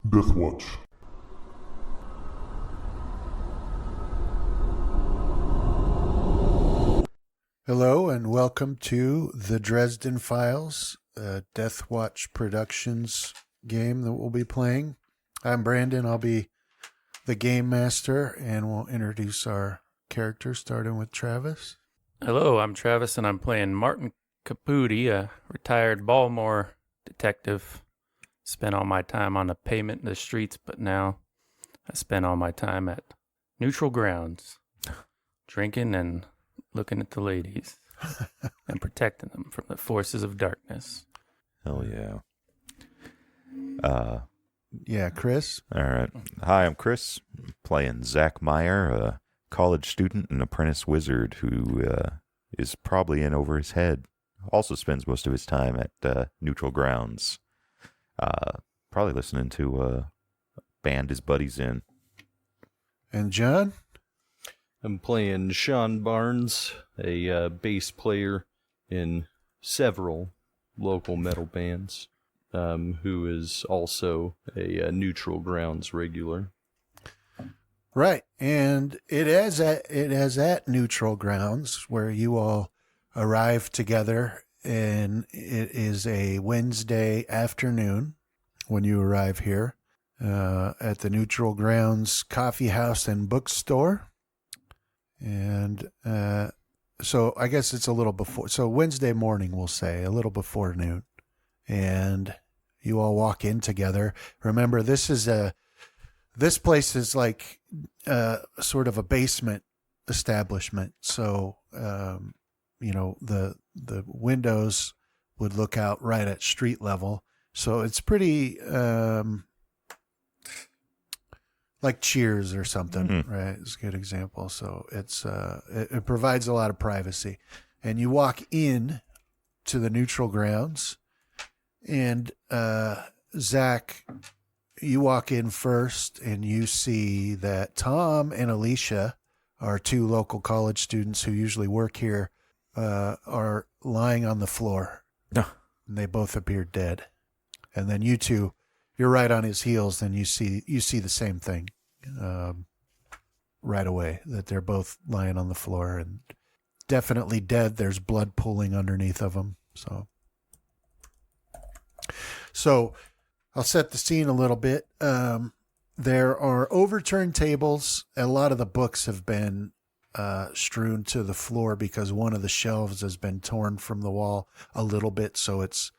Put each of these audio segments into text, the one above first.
Deathwatch. Hello and welcome to the Dresden Files, a Deathwatch Productions game that we'll be playing. I'm Brandon. I'll be the game master, and we'll introduce our characters, starting with Travis. Hello, I'm Travis, and I'm playing Martin Caputi, a retired Baltimore detective. Spent all my time on the pavement in the streets, but now I spend all my time at neutral grounds, drinking and looking at the ladies and protecting them from the forces of darkness. Hell yeah. Yeah, Chris. All right. Hi, I'm Chris, playing Zach Meyer, a college student and apprentice wizard who is probably in over his head. Also spends most of his time at neutral grounds, probably listening to a band his buddies in. And John? I'm playing Sean Barnes, a bass player in several local metal bands, who is also a neutral grounds regular. Right, and it is at neutral grounds where you all arrive together, and it is a Wednesday afternoon when you arrive here at the Neutral Grounds Coffee House and Bookstore. And so I guess it's a little before. So Wednesday morning, we'll say, a little before noon. And you all walk in together. Remember, this place is like sort of a basement establishment. So, the windows would look out right at street level. So it's pretty like Cheers or something, right? It's a good example. So it's it provides a lot of privacy. And you walk in to the neutral grounds, and Zach, you walk in first, and you see that Tom and Alicia, our two local college students who usually work here, are lying on the floor. No. And they both appear dead. And then you two, you're right on his heels, then you see the same thing right away, that they're both lying on the floor and definitely dead. There's blood pooling underneath of them. So I'll set the scene a little bit. There are overturned tables. A lot of the books have been strewn to the floor because one of the shelves has been torn from the wall a little bit, so it's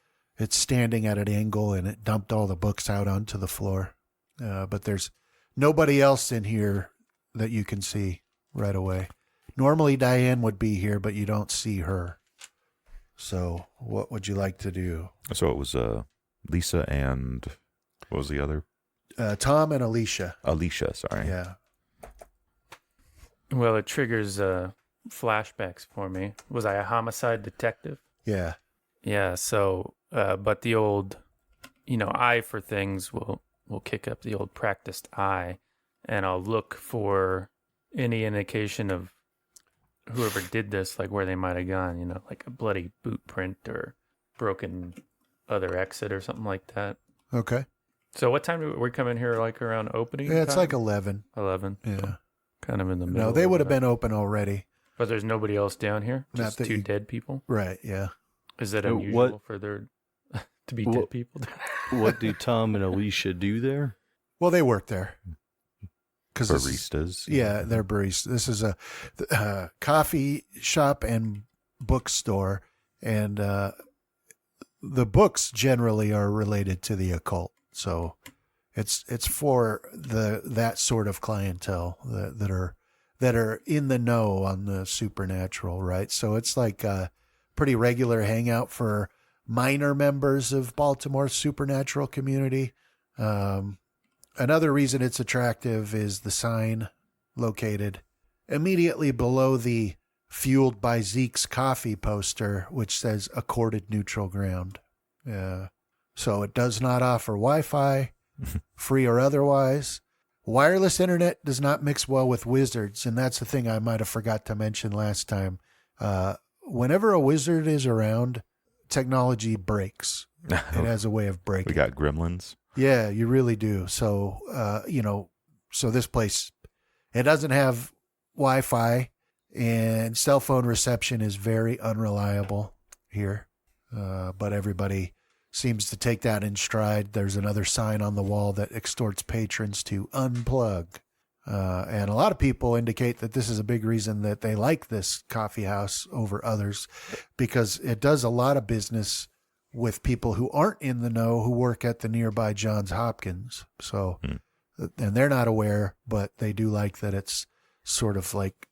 standing at an angle, and it dumped all the books out onto the floor. But there's nobody else in here that you can see right away. Normally Diane would be here, but you don't see her. So what would you like to do? So it was Lisa and what was the other? Tom and Alicia. Alicia, sorry. Yeah. Well, it triggers flashbacks for me. Was I a homicide detective? Yeah. Yeah, so, but the old, eye for things will kick up the old practiced eye, and I'll look for any indication of whoever did this, like where they might have gone, like a bloody boot print or broken other exit or something like that. Okay. So what time do we come in here, like around opening Yeah, it's time? like 11. 11? Yeah. Kind of in the middle. No, they would have been open already. But there's nobody else down here? Not Just that two you- dead people? Right, yeah. Is that Oh, unusual what- for there to be dead people? What do Tom and Alicia do there? Well, they work there. Baristas. Yeah, they're baristas. This is a coffee shop and bookstore, and the books generally are related to the occult. So it's for that sort of clientele that are in the know on the supernatural, right? So it's like a pretty regular hangout for minor members of Baltimore's supernatural community. Another reason it's attractive is the sign located immediately below the Fueled by Zeke's Coffee poster, which says Accorded Neutral Ground. So it does not offer Wi-Fi, free or otherwise. Wireless internet does not mix well with wizards, and that's the thing I might have forgot to mention last time. Whenever a wizard is around, technology breaks. It has a way of breaking. We got gremlins. Yeah, you really do. So, so this place, it doesn't have Wi-Fi, and cell phone reception is very unreliable here. But everybody seems to take that in stride. There's another sign on the wall that extorts patrons to unplug. And a lot of people indicate that this is a big reason that they like this coffee house over others, because it does a lot of business with people who aren't in the know, who work at the nearby Johns Hopkins. So, and they're not aware, but they do like that it's sort of like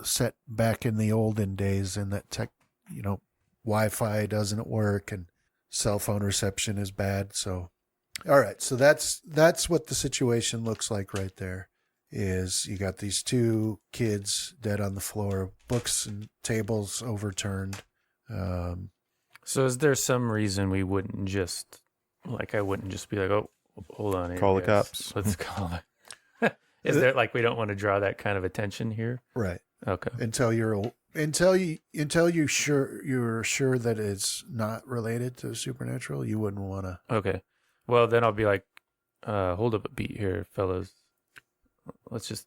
set back in the olden days, and that Wi-Fi doesn't work and cell phone reception is bad. So, all right. So that's what the situation looks like right there. Is you got these two kids dead on the floor, books and tables overturned. So is there some reason we wouldn't just, I wouldn't just be like, oh, hold on here, Call the guys. cops. Let's call it. Is there we don't want to draw that kind of attention here? Right. Okay. Until you're sure that it's not related to supernatural, you wouldn't want to. Okay. Well, then I'll be like, hold up a beat here, fellas. Let's just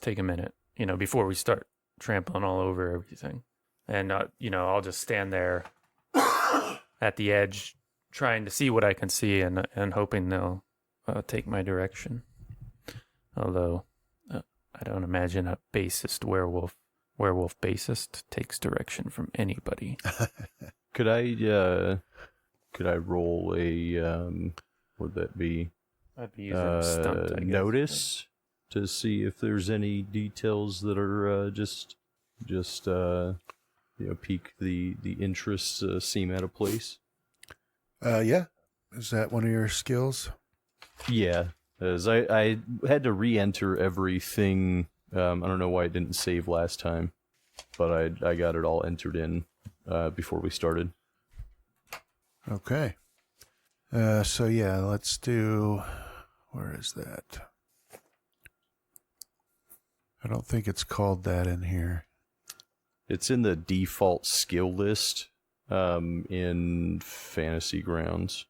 take a minute, before we start trampling all over everything. And, I'll just stand there at the edge trying to see what I can see and hoping they'll take my direction. Although I don't imagine a bassist werewolf bassist takes direction from anybody. Could I roll a would that be I'd be using a stunt, I guess. notice to see if there's any details that are just pique the interest, seem out of place. Yeah. Is that one of your skills? Yeah, as I had to re-enter everything. I don't know why it didn't save last time, but I got it all entered in before we started. Okay. So yeah, let's do. Where is that? I don't think it's called that in here. It's in the default skill list in Fantasy Grounds.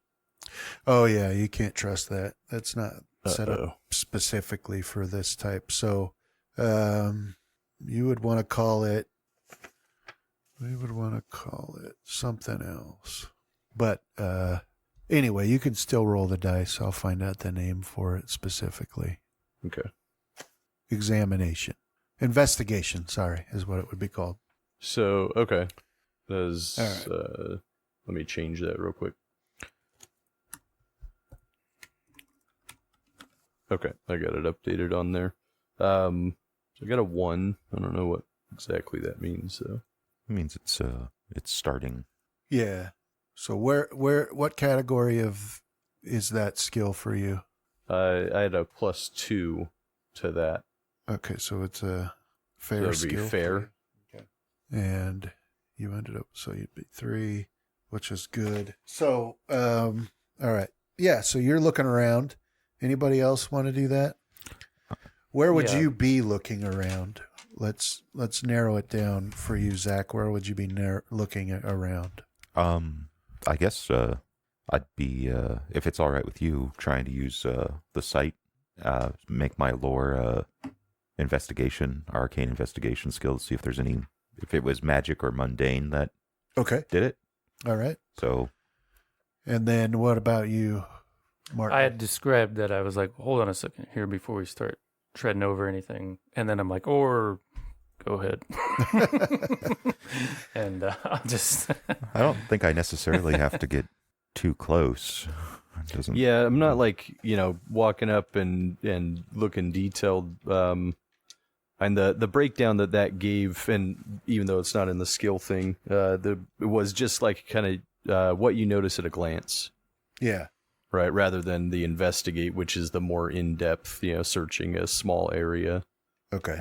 Oh yeah, you can't trust that. That's not set up specifically for this type. So you would want to call it. We would want to call it something else. But anyway, you can still roll the dice. I'll find out the name for it specifically. Okay. Investigation, sorry, is what it would be called. So, okay. All right. Let me change that real quick. Okay, I got it updated on there. So I got a 1. I don't know what exactly that means, though. It means it's starting. Yeah. So what category is that skill for you? I had a +2 to that. Okay, so it's a fair So it'd skill. be fair. Okay. And you ended up, so you'd be 3, which is good. So, all right. Yeah, so you're looking around. Anybody else want to do that? Where would you be looking around? Let's narrow it down for you, Zach. Where would you be looking around? I guess I'd be, if it's all right with you, trying to use the site, make my lore arcane investigation skills, see if there's any, if it was magic or mundane that did it. All right. So. And then what about you, Martin? I had described that I was like, hold on a second here before we start treading over anything. And then I'm like, or go ahead. And I'll just. I don't think I necessarily have to get too close. It doesn't. Yeah, I'm not walking up and looking detailed. And the breakdown that gave, and even though it's not in the skill thing, it was just kind of what you notice at a glance. Yeah. Right, rather than the investigate, which is the more in-depth, searching a small area. Okay.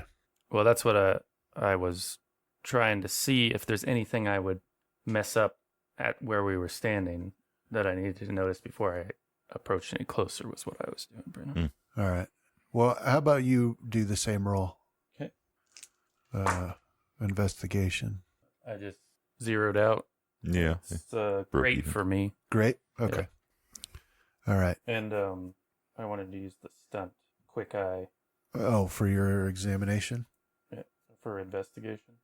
Well, that's what I was trying to see if there's anything I would mess up at where we were standing that I needed to notice before I approached any closer was what I was doing, Bruno. All right. Well, how about you do the same roll? Okay. Investigation. I just zeroed out Yeah. It's Broke great even. for me. Great. Okay. All right. And I wanted to use the stunt quick eye Oh, for your examination? for investigation.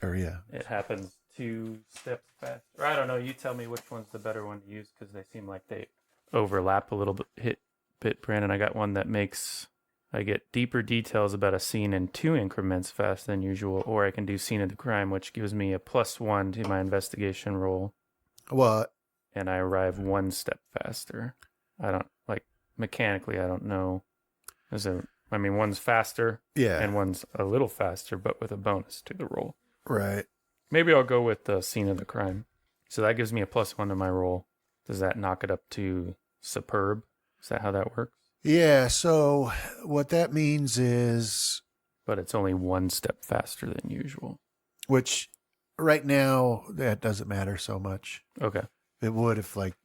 Or yeah. It happens 2 steps faster. Or I don't know. You tell me which one's the better one to use because they seem like they overlap a little bit, Brandon. I got one that makes I get deeper details about a scene in 2 increments faster than usual, or I can do scene of the crime, which gives me a +1 to my investigation roll, Well, and I arrive 1 step faster. I don't mechanically. I don't know. One's faster, yeah. and one's a little faster, but with a bonus to the roll. Right. Maybe I'll go with the scene of the crime. So that gives me a +1 to my roll. Does that knock it up to superb? Is that how that works? Yeah. So what that means is, But it's only 1 step faster than usual. which right now that doesn't matter so much. Okay. It would if like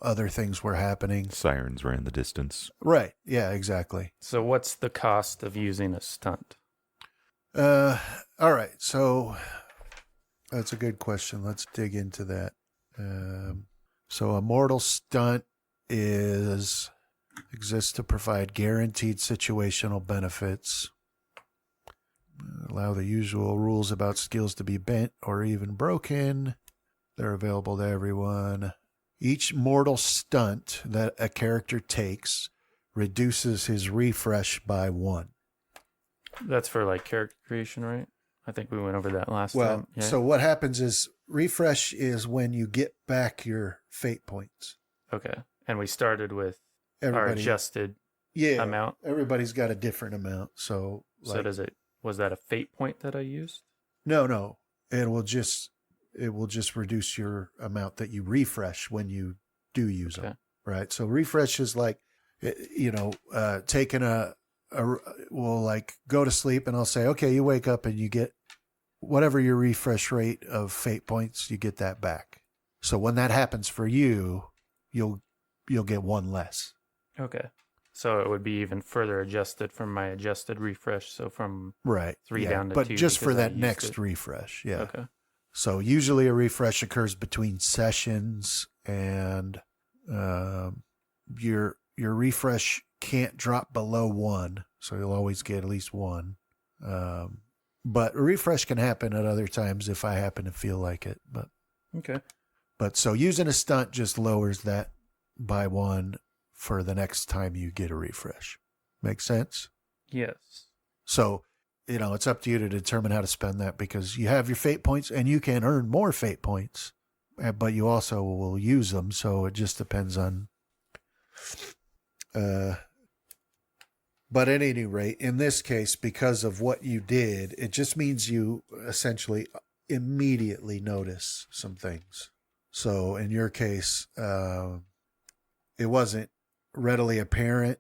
other things were happening. Sirens were in the distance. Right. Yeah, exactly. So what's the cost of using a stunt? All right. So that's a good question. Let's dig into that. So a mortal stunt exists to provide guaranteed situational benefits. Allow the usual rules about skills to be bent or even broken. They're available to everyone. Each mortal stunt that a character takes reduces his refresh by 1. That's for like character creation, right? I think we went over that last Well, time. Yeah. so what happens is refresh is when you get back your fate points. Okay. And we started with our Everybody, adjusted yeah, amount. everybody's got a different amount. So, So was that a fate point that I used? No. It will just reduce your amount that you refresh when you do use them. Right. So refresh is like, taking we'll like go to sleep and I'll say, okay, you wake up and you get whatever your refresh rate of fate points, you get that back. So when that happens for you, you'll get 1 less. Okay. So it would be even further adjusted from my adjusted refresh. So from Right. 3 yeah. down to but 2. just for because I that used next it. refresh. Yeah. Okay. So usually a refresh occurs between sessions and your refresh can't drop below 1. So you'll always get at least 1. But a refresh can happen at other times if I happen to feel like it. Okay. But so using a stunt just lowers that by 1 for the next time you get a refresh. Make sense? Yes. So, it's up to you to determine how to spend that because you have your fate points and you can earn more fate points, but you also will use them. So it just depends on, but at any rate, in this case, because of what you did, it just means you essentially immediately notice some things. So in your case, it wasn't readily apparent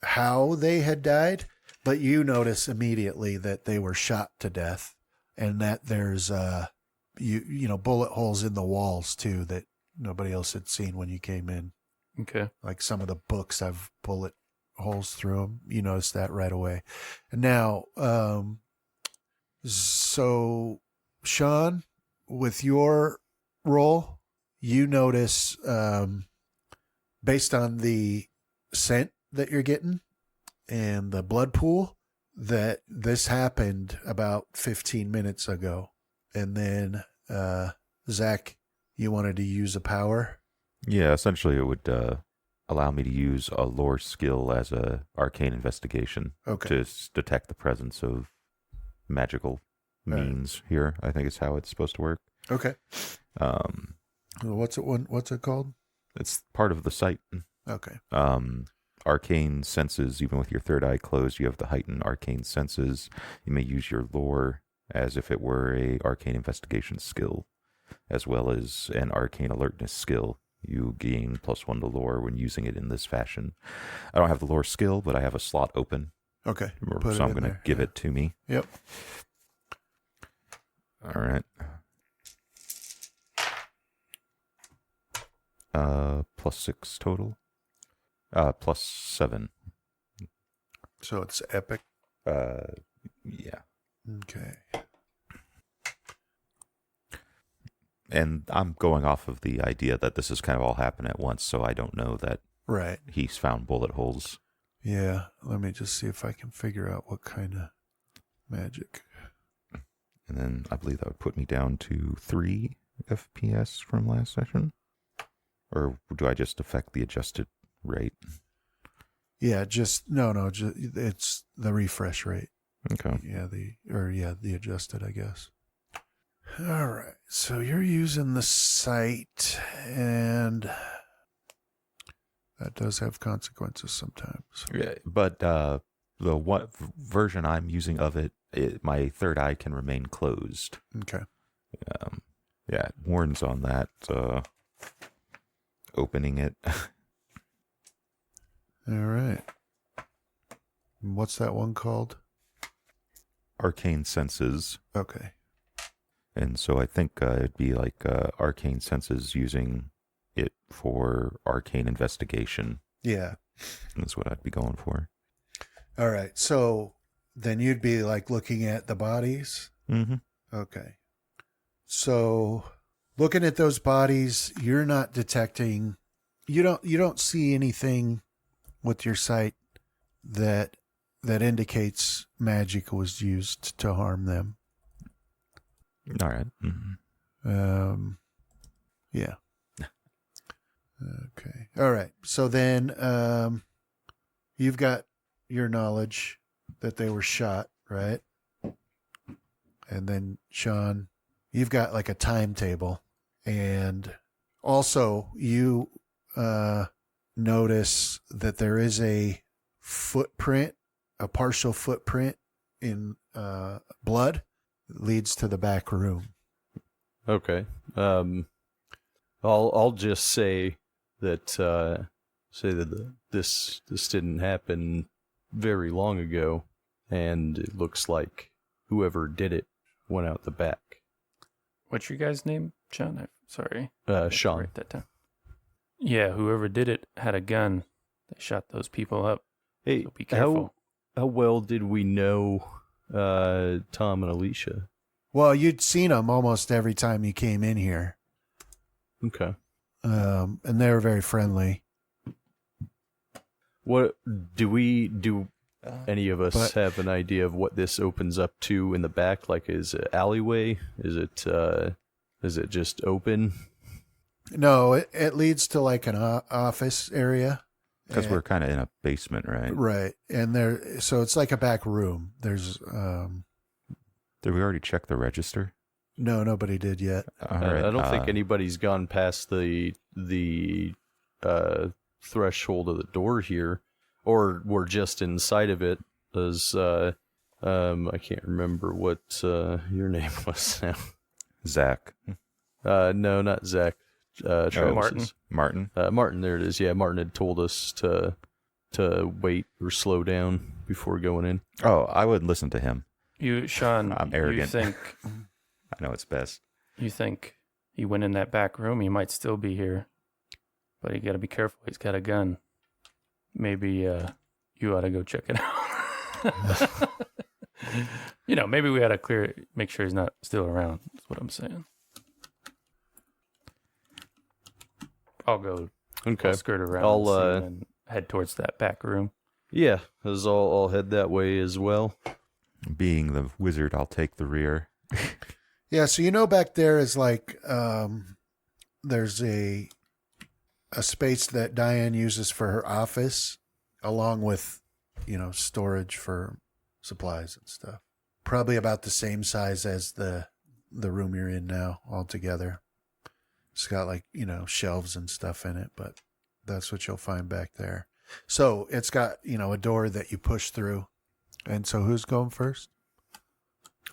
how they had died, but you notice immediately that they were shot to death and that there's bullet holes in the walls too that nobody else had seen when you came in. Okay. Like some of the books have bullet holes through them. You notice that right away. And now, so Sean, with your roll, you notice, based on the scent that you're getting and the blood pool, that this happened about 15 minutes ago. And then, Zach, you wanted to use a power? Yeah, essentially it would allow me to use a lore skill as a arcane investigation to detect the presence of magical means here, I think is how it's supposed to work. Okay. What's it called? It's part of the site. Okay. Arcane senses, even with your third eye closed, you have the heightened arcane senses. You may use your lore as if it were a arcane investigation skill, as well as an arcane alertness skill. You gain +1 to lore when using it in this fashion. I don't have the lore skill, but I have a slot open. Okay. So I'm going to give it to me. Yep. All right. +6 total. +7. So it's epic. Yeah. Okay. And I'm going off of the idea that this has kind of all happened at once, so I don't know that Right. he's found bullet holes. Yeah. Let me just see if I can figure out what kind of magic. And then I believe that would put me down to 3 FPS from last session. Or do I just affect the adjusted rate? Yeah, it's the refresh rate. Okay. Yeah, the adjusted, I guess. All right. So you're using the site, and that does have consequences sometimes. Yeah, but the version I'm using of it, my third eye can remain closed. Okay. Yeah, it warns on that. Opening it. All right. And what's that one called? Arcane Senses. Okay. And so I think it'd be like Arcane Senses using it for arcane investigation. Yeah. That's what I'd be going for. All right. So then you'd be like looking at the bodies. Mm-hmm. Okay. So looking at those bodies, you're not detecting, you don't see anything with your sight that indicates magic was used to harm them. All right. Mm-hmm. Yeah. Okay. All right. So then, you've got your knowledge that they were shot, right? And then Sean, you've got like a timetable, and also you notice that there is a footprint, a partial footprint in blood that leads to the back room. Okay. I'll just say that this didn't happen very long ago, and it looks like whoever did it went out the back. What's your guy's name, John? Sorry. Sean. Write that down. Yeah, whoever did it had a gun. They shot those people up. Hey, So be careful. how well did we know Tom and Alicia? Well, you'd seen them almost every time you came in here. Okay. And they were very friendly. What do any of us have an idea of what this opens up to in the back? Like, is it alleyway? Is it just open? No, it leads to like an office area. Because we're kind of in a basement, right? Right. And so it's like a back room. There's, Did we already check the register? no, nobody did yet. All right. I don't think anybody's gone past the threshold of the door here, or we're just inside of it. As I can't remember what your name was now. Zach. No, not Zach. Martin. Martin. Martin, there it is. Yeah, Martin had told us to wait or slow down before going in. Oh, I would listen to him. Sean, I'm arrogant. I know it's best. You think he went in that back room? He might still be here, but you got to be careful. He's got a gun. Maybe you ought to go check it out. Maybe we ought to make sure he's not still around. That's what I'm saying. I'll go. Okay. I'll skirt around and head towards that back room. Yeah, as I'll head that way as well. Being the wizard, I'll take the rear. Yeah. So, back there is like, there's a space that Diane uses for her office, along with, storage for supplies and stuff. Probably about the same size as the room you're in now altogether. It's got like, shelves and stuff in it, but that's what you'll find back there. So it's got, a door that you push through. And so who's going first?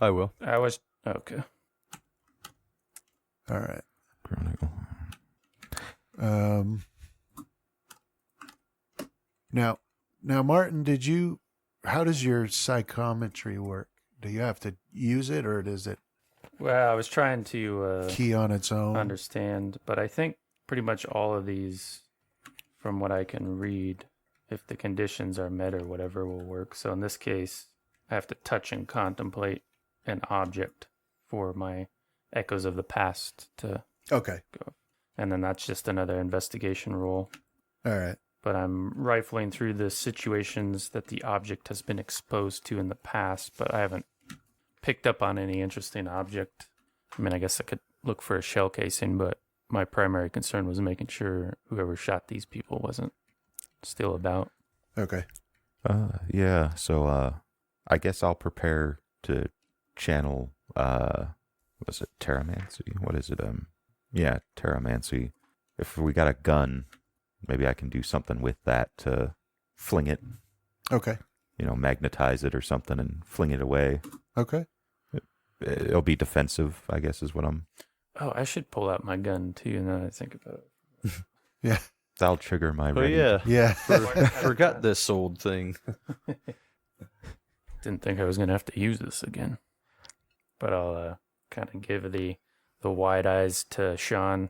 I will. Okay. All right. Now, Martin, how does your psychometry work? Do you have to use it, or does it Well, I was trying to key on its own? understand, but I think pretty much all of these, from what I can read, if the conditions are met or whatever, will work. So in this case, I have to touch and contemplate an object for my echoes of the past to Okay. go. And then that's just another investigation roll. All right. But I'm rifling through the situations that the object has been exposed to in the past, but I haven't picked up on any interesting object. I mean, I guess I could look for a shell casing, but my primary concern was making sure whoever shot these people wasn't still about. Okay. Yeah, so I guess I'll prepare to channel, was it Terramancy? What is it? Yeah, Terramancy. If we got a gun, maybe I can do something with that to fling it, Okay. magnetize it or something and fling it away. Okay. It'll be defensive, I guess is what I'm... Oh, I should pull out my gun too now that I think about it. Yeah. That'll trigger my Oh ready. yeah, Yeah. forgot this old thing. Didn't think I was going to have to use this again. But I'll kind of give the wide eyes to Sean.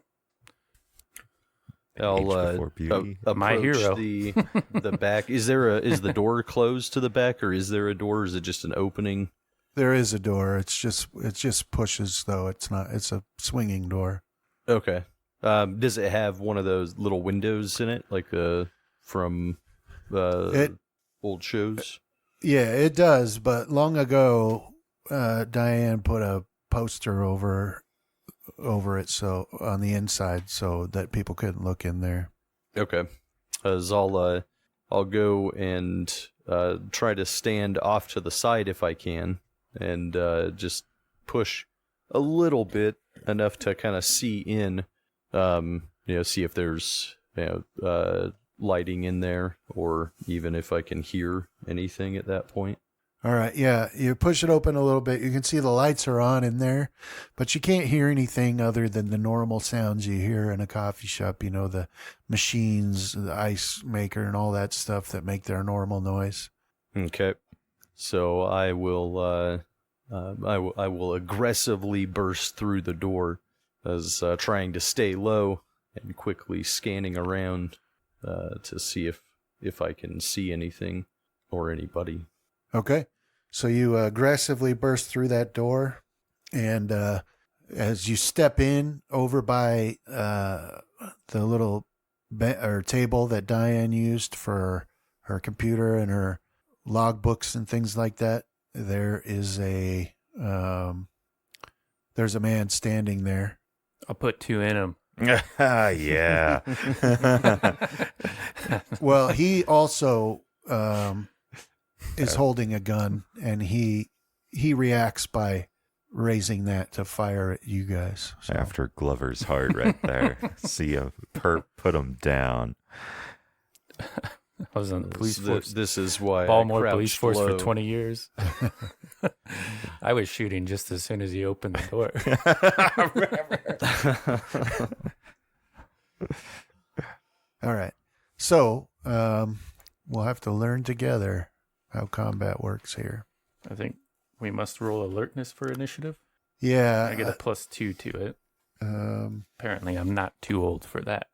I'll Age before beauty. approach My hero. the back. Is the door closed to the back, or is there a door? Or is it just an opening? There is a door. It just pushes though. It's a swinging door. Okay. Does it have one of those little windows in it, like from old shows? Yeah, it does. But long ago, Diane put a poster over it, so on the inside, so that people couldn't look in there. Okay. As I'll go and try to stand off to the side if I can, and just push a little bit, enough to kind of see in, see if there's lighting in there, or even if I can hear anything at that point. All right, yeah, you push it open a little bit. You can see the lights are on in there, but you can't hear anything other than the normal sounds you hear in a coffee shop. The machines, the ice maker, and all that stuff that make their normal noise. Okay. So I will aggressively burst through the door, as trying to stay low and quickly scanning around to see if I can see anything or anybody. Okay, so you aggressively burst through that door, and as you step in over by the little table that Diane used for her computer and her logbooks and things like that, there is there's a man standing there. I'll put 2 in him. Yeah. Well, he also is holding a gun, and he reacts by raising that to fire at you guys. So. After Glover's heart right there. See a perp put him down. I was on the police force. This is why Baltimore I police force low. for 20 years. I was shooting just as soon as he opened the door. All right. So we'll have to learn together how combat works here. I think we must roll alertness for initiative. Yeah. I get a +2 to it. Apparently, I'm not too old for that.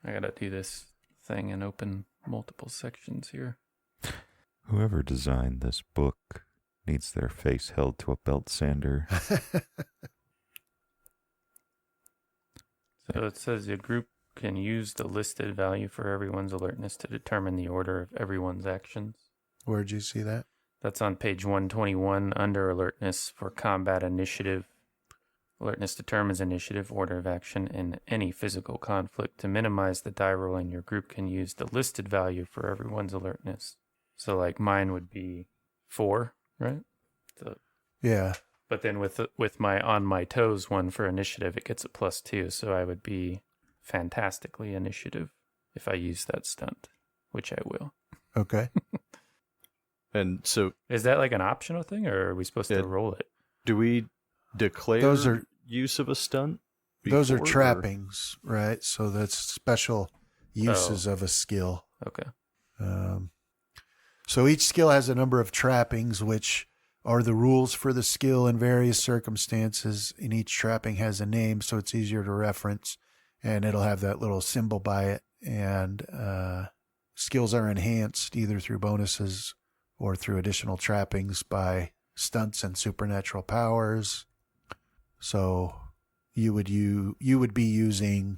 I gotta do this thing and open multiple sections here. Whoever designed this book needs their face held to a belt sander. So it says your group can use the listed value for everyone's alertness to determine the order of everyone's actions. Where'd you see that? That's on page 121 under alertness for combat initiative. Alertness determines initiative, order of action, in any physical conflict. To minimize the die rolling, your group can use the listed value for everyone's alertness. So, like, mine would be 4, right? So, Yeah. but then with my on my toes one for initiative, it gets a +2. So I would be fantastically initiative if I use that stunt, which I will. Okay. And so, Is that like an optional thing, or are we supposed to roll it? do we declare Those are- use of a stunt? Those are before, or- trappings, right? So that's special uses of a skill. Okay. So each skill has a number of trappings, which are the rules for the skill in various circumstances. And each trapping has a name, so it's easier to reference. And it'll have that little symbol by it. And skills are enhanced either through bonuses or through additional trappings by stunts and supernatural powers. So you would be using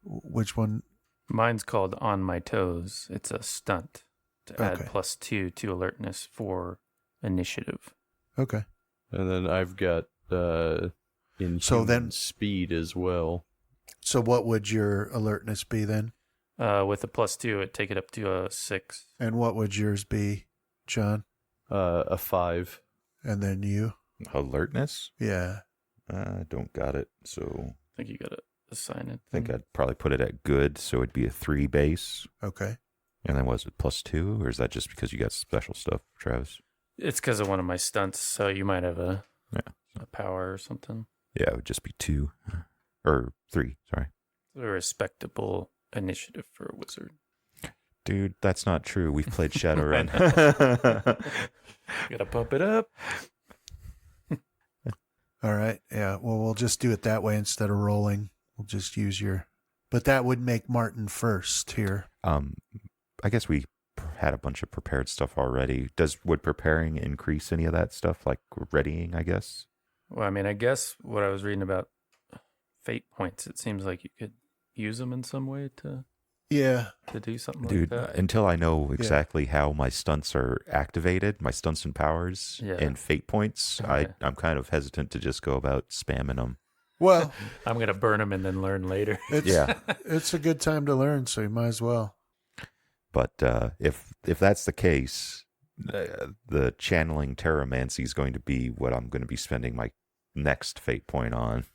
which one? Mine's called On My Toes. It's a stunt to add Okay. +2 to alertness for initiative. Okay. And then I've got inhuman So then- speed as well. So what would your alertness be then? With a +2, it'd take it up to a 6. And what would yours be, John? A 5. And then you? Alertness? Yeah. I don't got it, so I think you gotta assign it. I think I'd probably put it at good, so it'd be a 3 base. Okay. And then was it +2, or is that just because you got special stuff, Travis? It's because of one of my stunts, so you might have a power or something. Yeah, it would just be 2. Or 3, sorry. A respectable initiative for a wizard. Dude, that's not true. We've played Shadowrun. Gotta pump it up. All right. Yeah. Well, we'll just do it that way instead of rolling. We'll just use your. But that would make Martin first here. I guess we had a bunch of prepared stuff already. Would preparing increase any of that stuff, like readying, I guess? Well, I mean, I guess what I was reading about fate points, it seems like you could use them in some way to Yeah. do something Dude, like that. until I know exactly how my stunts are activated, my stunts and powers and fate points, Okay. I'm kind of hesitant to just go about spamming them. Well, I'm going to burn them and then learn later. it's a good time to learn, so you might as well. But if that's the case, the channeling Terramancy is going to be what I'm going to be spending my next fate point on.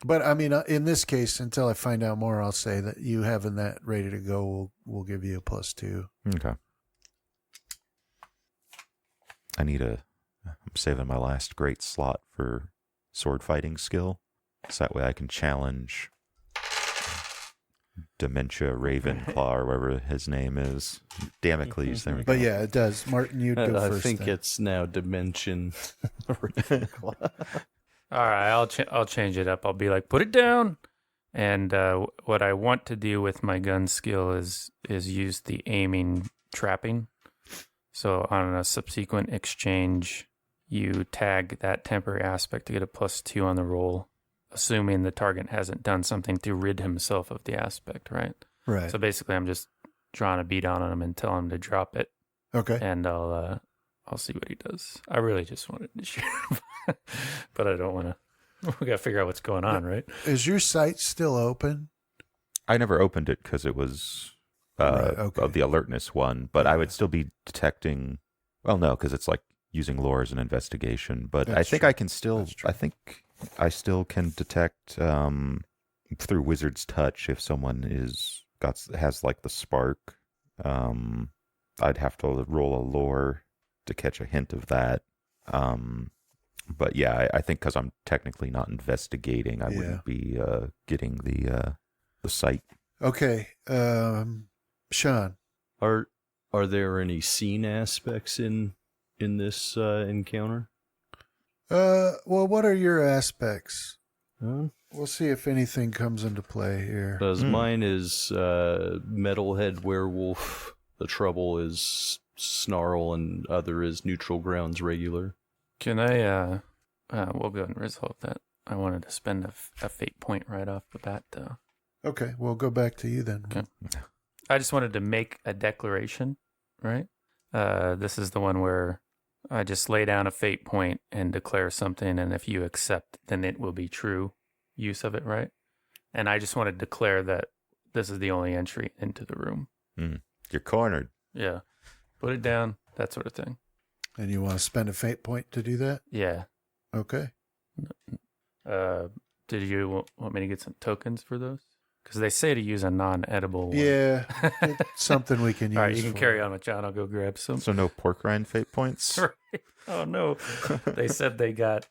But I mean, in this case, until I find out more, I'll say that you having that ready to go will give you a +2. Okay. I'm saving my last great slot for sword fighting skill. So that way I can challenge Dementia Ravenclaw or whatever his name is. Damocles, there we go. But yeah, it does. Martin, you'd go I first. think then. it's now Dimension. All right, I'll change it up. I'll be like, put it down. And what I want to do with my gun skill is use the aiming trapping. So on a subsequent exchange, you tag that temporary aspect to get a +2 on the roll, assuming the target hasn't done something to rid himself of the aspect, right? Right. So basically, I'm just drawing a beat on him and tell him to drop it, Okay. and I'll see what he does. I really just wanted to shoot him, but I don't want to. We got to figure out what's going on, right? Is your site still open? I never opened it because it was Right, okay. of the alertness one, but I would still be detecting. Well, no, because it's like using lore as an investigation. But I That's think true. I can still. That's true. I think I still can detect through Wizard's Touch if someone has like the spark. I'd have to roll a lore to catch a hint of that. But yeah, I think because I'm technically not investigating, I wouldn't be getting the sight. Okay. Sean. Are there any scene aspects in this encounter? Well, what are your aspects? Huh? We'll see if anything comes into play here. Because mine is Metalhead Werewolf. The Trouble is Snarl, and other is Neutral Grounds Regular. Can I? We'll go and resolve that. I wanted to spend a fate point right off the bat, though. Okay, we'll go back to you then. Okay. I just wanted to make a declaration, right? This is the one where I just lay down a fate point and declare something, and if you accept, then it will be true use of it, right? And I just want to declare that this is the only entry into the room. You're cornered. Yeah. Put it down, that sort of thing. And you want to spend a fate point to do that? Yeah. Okay. Did you want me to get some tokens for those? Because they say to use a non-edible one. Yeah, it's something we can use. All right, you can for- carry on with John. I'll go grab some. So no pork rind fate points. Right. Oh no! They said they got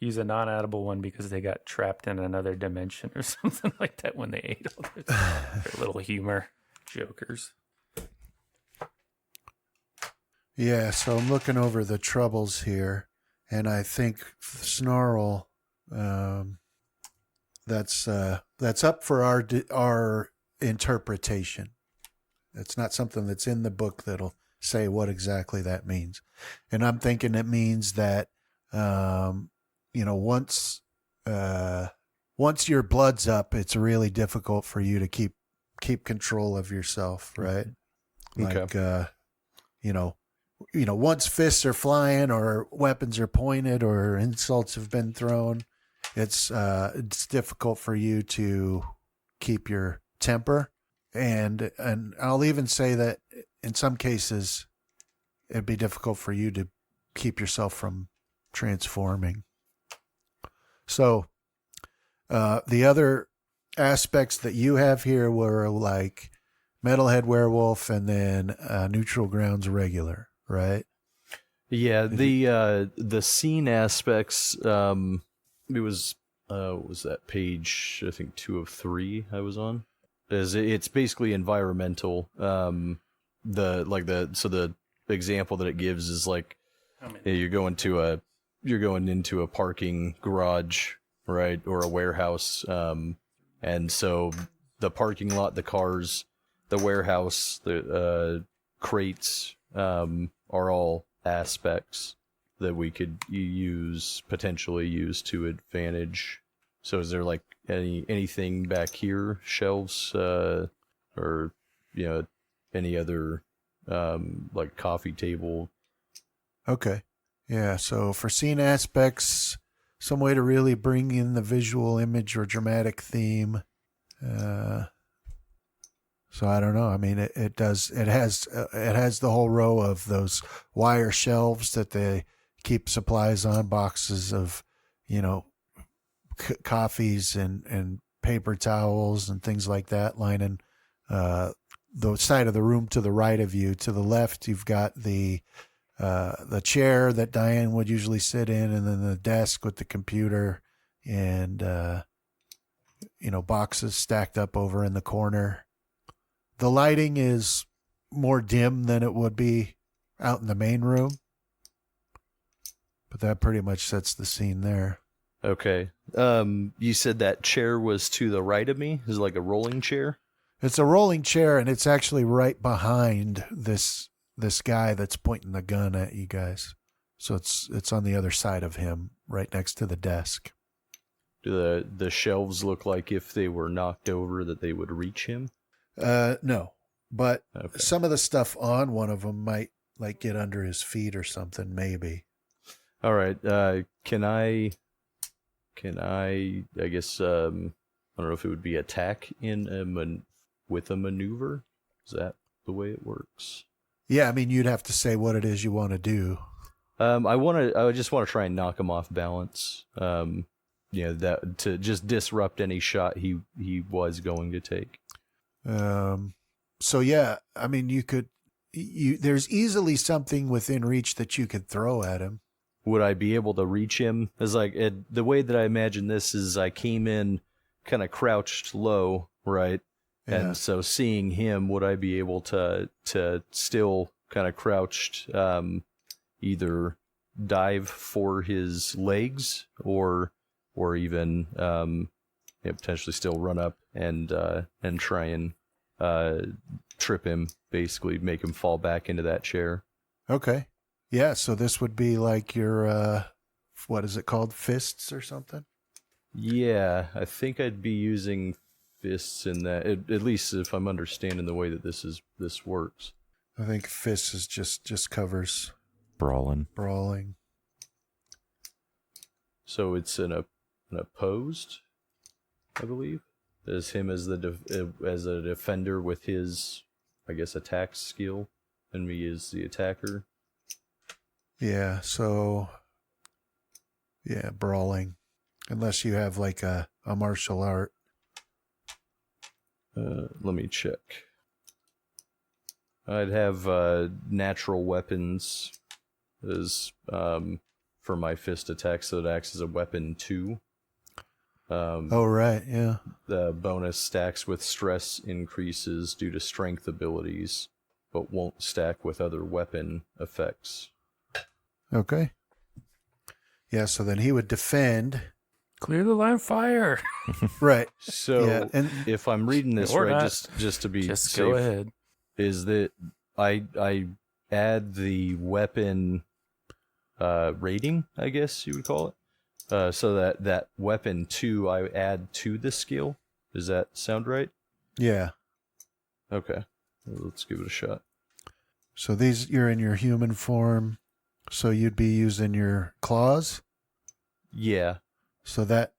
use a non-edible one because they got trapped in another dimension or something like that when they ate all their little humor jokers. Yeah, so I'm looking over the troubles here, and I think Snarl, that's up for our interpretation. It's not something that's in the book that'll say what exactly that means. And I'm thinking it means that, once your blood's up, it's really difficult for you to keep control of yourself, right? Okay. Like, once fists are flying or weapons are pointed or insults have been thrown, it's difficult for you to keep your temper. And I'll even say that in some cases, it'd be difficult for you to keep yourself from transforming. So the other aspects that you have here were like Metalhead Werewolf and then Neutral Grounds Regular, right? Yeah, the scene aspects. It was what was that page? I think 2 of 3 I was on. It's basically environmental. The example that it gives is like you're going into a parking garage, right, or a warehouse, and so the parking lot, the cars, the warehouse, the crates are all aspects that we could potentially use to advantage. So is there like anything back here, shelves, or any other like coffee table? Okay. Yeah, so for scene aspects, some way to really bring in the visual image or dramatic theme. So I don't know. I mean, it has the whole row of those wire shelves that they keep supplies on, boxes of, coffees and paper towels and things like that lining the side of the room to the right of you. To the left, you've got the chair that Diane would usually sit in, and then the desk with the computer and boxes stacked up over in the corner. The lighting is more dim than it would be out in the main room, but that pretty much sets the scene there. Okay. You said that chair was to the right of me? Is it like a rolling chair? It's a rolling chair, and it's actually right behind this guy that's pointing the gun at you guys. So it's on the other side of him, right next to the desk. Do the shelves look like if they were knocked over that they would reach him? No, but Okay. some of the stuff on one of them might like get under his feet or something, maybe. All right. Can I guess, I don't know if it would be attack with a maneuver? Is that the way it works? Yeah, I mean, you'd have to say what it is you want to do. I just want to try and knock him off balance. That to just disrupt any shot he was going to take. So yeah, I mean, there's easily something within reach that you could throw at him. Would I be able to reach him? It's like the way that I imagine this is I came in kind of crouched low, right? Yeah. And so seeing him, would I be able to still kind of crouched, either dive for his legs or even potentially still run up and try and trip him, basically make him fall back into that chair. Okay. Yeah, so this would be like your, what is it called? Fists or something? Yeah, I think I'd be using fists in that, at least if I'm understanding the way that this works. I think fists is just covers Brawling. So it's an opposed, I believe, as him as as a defender with his, I guess, attack skill, and me as the attacker. Yeah, so brawling. Unless you have like a martial art. Let me check. I'd have natural weapons as for my fist attack, so it acts as a weapon too. Oh right, yeah. The bonus stacks with stress increases due to strength abilities, but won't stack with other weapon effects. Okay. Yeah, so then he would defend. Clear the line of fire. Right. So Yeah, and if I'm reading this Or right, not. just to be Just safe, go ahead. is that I add the weapon rating, I guess you would call it. So that weapon 2 I add to the skill. Does that sound right? Yeah. Okay. Let's give it a shot. So you're in your human form, so you'd be using your claws. Yeah. So that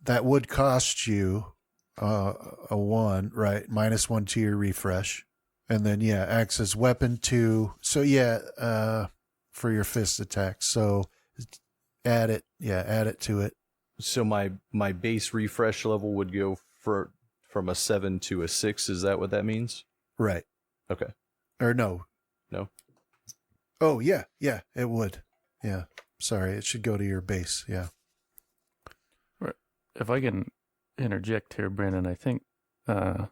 would cost you a 1, right? -1 to your refresh. And then acts as weapon 2. So for your fist attack. So add it to it. So my base refresh level would go from a 7 to a 6. Is that what that means? Right. Okay. Or no. No. Oh, yeah, it would. Yeah. Sorry, it should go to your base. Yeah. If I can interject here, Brandon, I think it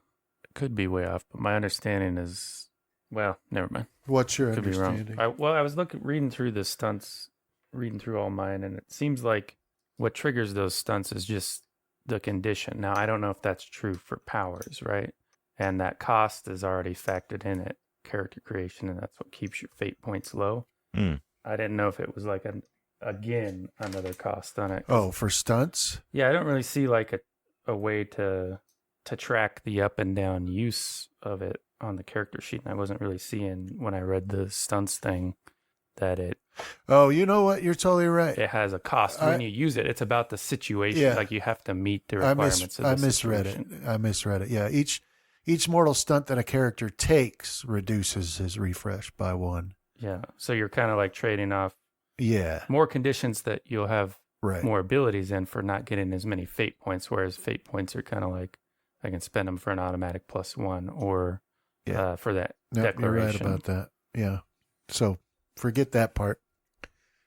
could be way off, but my understanding is, well, never mind. What's your Could understanding? be wrong. I was reading through the stunts, reading through all mine, and it seems like what triggers those stunts is just the condition. Now, I don't know if that's true for powers, right? And that cost is already factored in at character creation, and that's what keeps your fate points low. Mm. I didn't know if it was like another cost on it. Oh, for stunts? Yeah, I don't really see like a way to track the up and down use of it on the character sheet. And I wasn't really seeing when I read the stunts thing that it Oh, you know what? You're totally right. it has a cost when you use it. It's about the situation. Yeah. Like you have to meet the requirements of the I misread situation. it. I misread it. Yeah, each mortal stunt that a character takes reduces his refresh by 1. Yeah. So you're kind of like trading off Yeah. more conditions that you'll have Right. more abilities in for not getting as many fate points, whereas fate points are kind of like I can spend them for an automatic +1 or for that Yep, you're right declaration. about that. Yeah. So forget that part.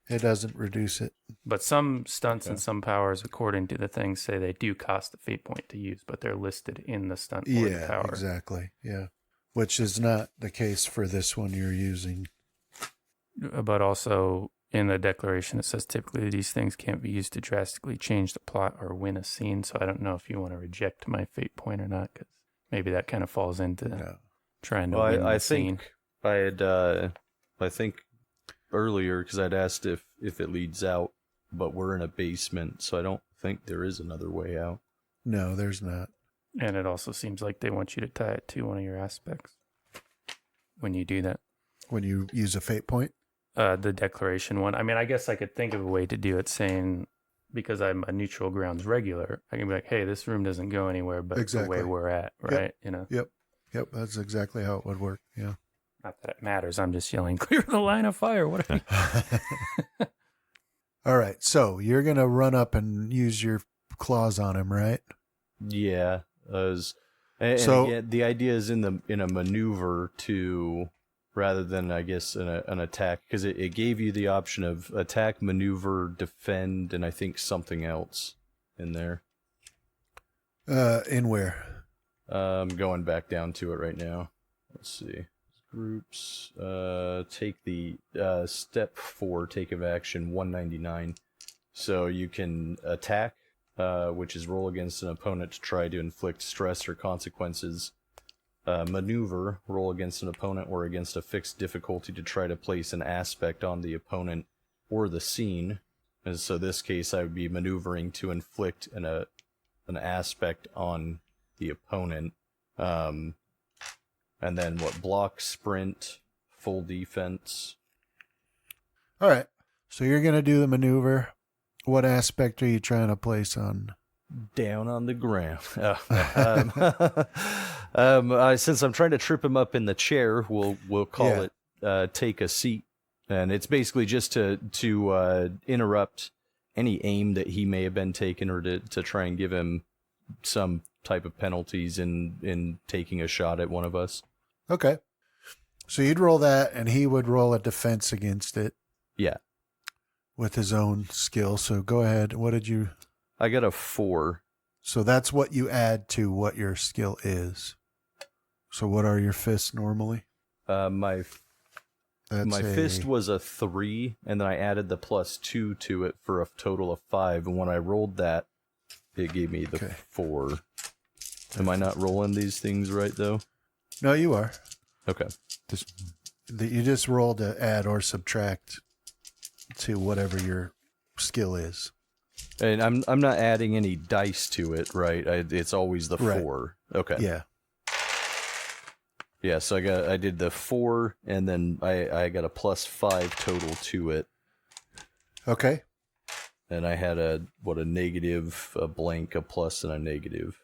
It doesn't reduce it. But some stunts and some powers, according to the thing, say they do cost a fate point to use, but they're listed in the stunt or the power. Exactly. Yeah. Which is not the case for this one you're using. But also in the declaration, it says typically these things can't be used to drastically change the plot or win a scene. So I don't know if you want to reject my fate point or not, because maybe that kind of falls into trying to win the scene. I think earlier, because I'd asked if it leads out, but we're in a basement, so I don't think there is another way out. No, there's not. And it also seems like they want you to tie it to one of your aspects when you do that. When you use a fate point? The declaration one. I mean, I guess I could think of a way to do it saying, because I'm a neutral grounds regular, I can be like, hey, this room doesn't go anywhere but the way we're at, right? You know? Yep, that's exactly how it would work. Yeah. Not that it matters. I'm just yelling, clear the line of fire. What are you? All right. So you're going to run up and use your claws on him, right? Yeah. And So- again, the idea is in a maneuver to, rather than, I guess, an attack, because it gave you the option of attack, maneuver, defend, and I think something else in there. In where? I'm going back down to it right now. Let's see. Groups. Take the step 4, take of action 199. So you can attack, which is roll against an opponent to try to inflict stress or consequences. Maneuver, roll against an opponent or against a fixed difficulty to try to place an aspect on the opponent or the scene. And so this case, I would be maneuvering to inflict an aspect on the opponent. And then block, sprint, full defense. All right. So you're going to do the maneuver. What aspect are you trying to place on? Down on the ground. Since I'm trying to trip him up in the chair, we'll call it take a seat. And it's basically just to interrupt any aim that he may have been taking, or to try and give him some type of penalties in taking a shot at one of us. Okay. So you'd roll that, and he would roll a defense against it. Yeah. With his own skill. So go ahead. What did you... I got a 4. So that's what you add to what your skill is. So what are your fists normally? My fist was a 3, and then I added the +2 to it for a total of 5. And when I rolled that, it gave me the 4. Am I not rolling these things right, though? No, you are. Okay. You just roll to add or subtract to whatever your skill is. And I'm not adding any dice to it, right? It's always the Right. 4. Okay. Yeah. Yeah, so I did the 4, and then I got a +5 total to it, Okay. and I had a negative, a blank, a plus, and a negative.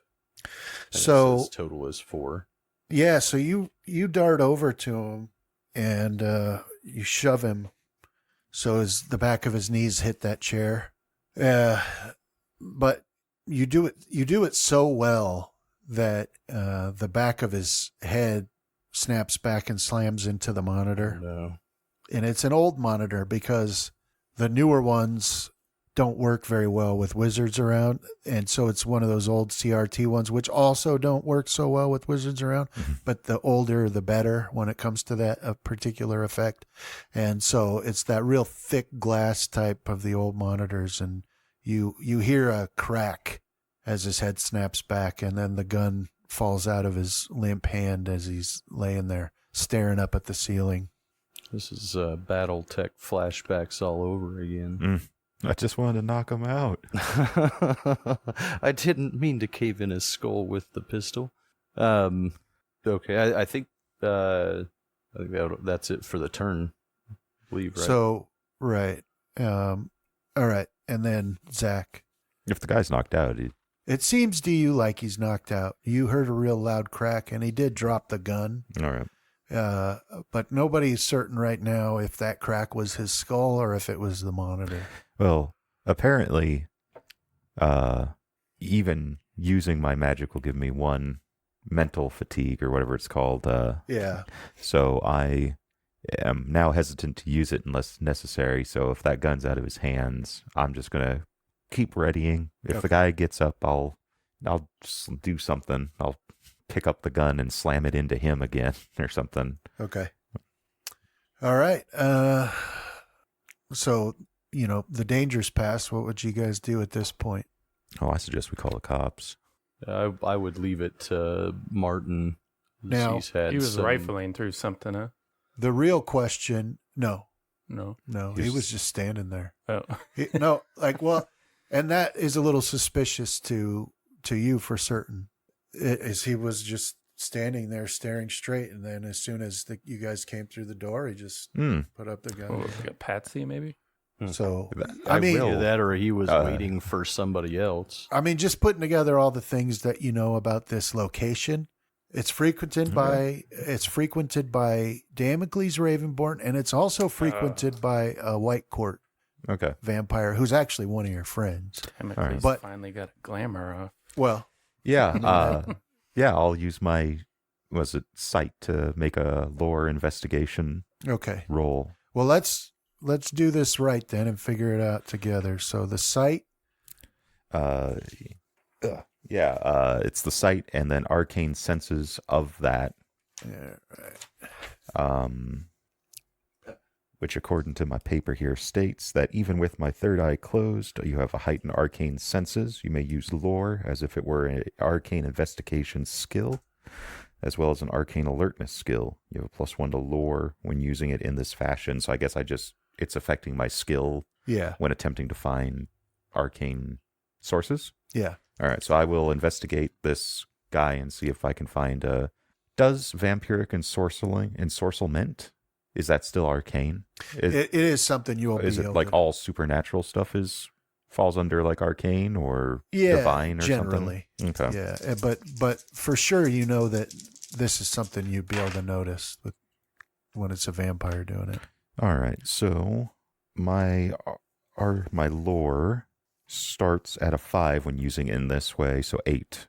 And So it says total is 4. yeah, so you dart over to him and you shove him so the back of his knees hit that chair. But you do it so well that the back of his head snaps back and slams into the monitor. No. And it's an old monitor because the newer ones don't work very well with wizards around. And so it's one of those old CRT ones, which also don't work so well with wizards around. Mm-hmm. But the older, the better when it comes to that particular effect. And so it's that real thick glass type of the old monitors. And you hear a crack as his head snaps back, and then the gun falls out of his limp hand as he's laying there staring up at the ceiling. This is BattleTech flashbacks all over again. I just wanted to knock him out. I didn't mean to cave in his skull with the pistol. Okay, I think that's it for the turn. I believe, right? So, right. All right. And then Zach. If the guy's knocked out, It seems to you like he's knocked out. You heard a real loud crack, and he did drop the gun. all right. But nobody's certain right now if that crack was his skull or if it was the monitor. Well, apparently, even using my magic will give me 1 mental fatigue or whatever it's called. Yeah. So I am now hesitant to use it unless necessary. So if that gun's out of his hands, I'm just gonna keep readying. If the guy gets up, I'll just do something. I'll pick up the gun and slam it into him again or something. Okay. All right. So, the danger's past. What would you guys do at this point? Oh, I suggest we call the cops. I would leave it to Martin. Now, He's had He was some- rifling through something, huh? The real question, no, No. he was just standing there. Oh. And that is a little suspicious to you for certain. He was just standing there staring straight, and then as soon as you guys came through the door, he just put up the gun. Oh, like a patsy, maybe? So, I mean, will. Either that or he was waiting for somebody else. I mean, just putting together all the things that you know about this location. It's frequented by Damocles Ravenborn, and it's also frequented by a White Court Okay. vampire who's actually one of your friends. Damocles But- finally got a glamour off. Well, Yeah. Yeah, I'll use my, sight to make a lore investigation okay. roll. Well, let's do this right then and figure it out together. So the site, It's the sight and then arcane senses of that. Which, according to my paper here, states that even with my third eye closed, you have a heightened arcane senses. You may use lore as if it were an arcane investigation skill, as well as an arcane alertness skill. You have a +1 to lore when using it in this fashion. So I guess it's affecting my skill yeah, when attempting to find arcane sources. yeah. All right, so I will investigate this guy and see if I can find does vampiric ensorcelment, is that still arcane? It is something you'll Is be it able like to, all supernatural stuff falls under like arcane or yeah, divine or generally. something? Okay. Yeah, but for sure you know that this is something you'd be able to notice when it's a vampire doing it. All right, so my lore starts at a 5 when using it in this way, so 8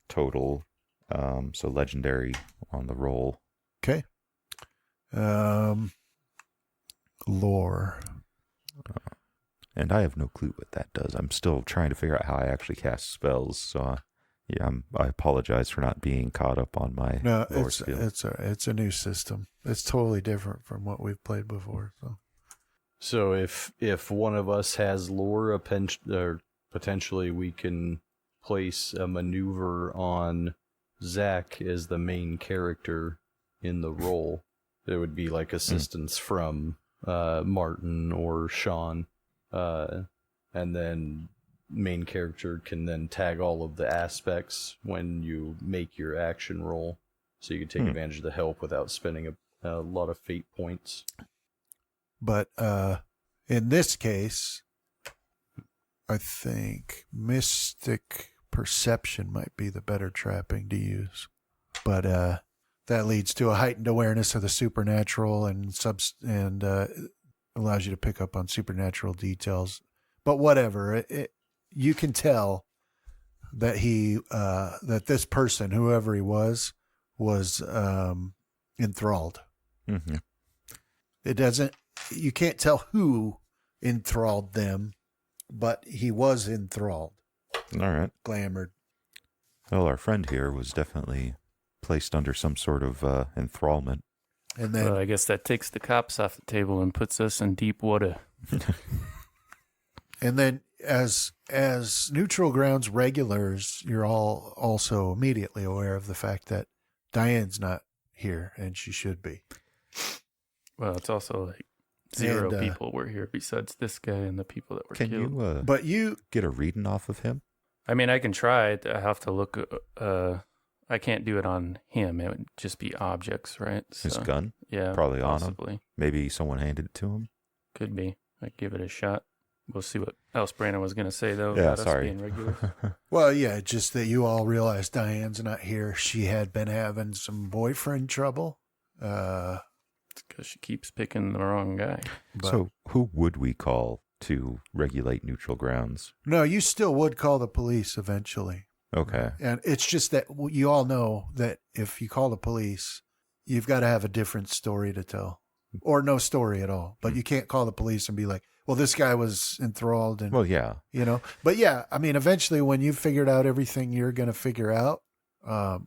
total. So legendary on the roll. Okay. Lore. And I have no clue what that does. I'm still trying to figure out how I actually cast spells. So, I apologize for not being caught up on my No, lore skill. it's a new system. It's totally different from what we've played before. So if one of us has lore, or potentially we can place a maneuver on Zach as the main character in the role. There would be like assistance from Martin or Sean, and then main character can then tag all of the aspects when you make your action roll, so you can take advantage of the help without spending a lot of fate points. But in this case, I think Mystic Perception might be the better trapping to use. But that leads to a heightened awareness of the supernatural and allows you to pick up on supernatural details. But whatever, you can tell that that this person, whoever he was enthralled. Mm-hmm. You can't tell who enthralled them, but he was enthralled. All right. Glamored. Well, our friend here was definitely placed under some sort of enthrallment. And then, Well, I guess that takes the cops off the table and puts us in deep water. and then, as neutral grounds regulars, you're all also immediately aware of the fact that Diane's not here, and she should be. Well, it's also like zero And, people were here besides this guy and the people that were Can killed. But you get a reading off of him? I mean, I can try it. I have to look. I can't do it on him. It would just be objects, right? His So, gun? Yeah, Probably on him. possibly. Maybe someone handed it to him? Could be. I'd give it a shot. We'll see what else Brandon was going to say, though, Yeah, about us sorry. being regulars. Well, yeah, just that you all realize Diane's not here. She had been having some boyfriend trouble. Because she keeps picking the wrong guy. But So who would we call to regulate neutral grounds? no, you still would call the police eventually. Okay. And it's just that you all know that if you call the police, you've got to have a different story to tell, or no story at all. But you can't call the police and be like, well, this guy was enthralled and, Well, yeah. But yeah, I mean, eventually when you've figured out everything you're going to figure out,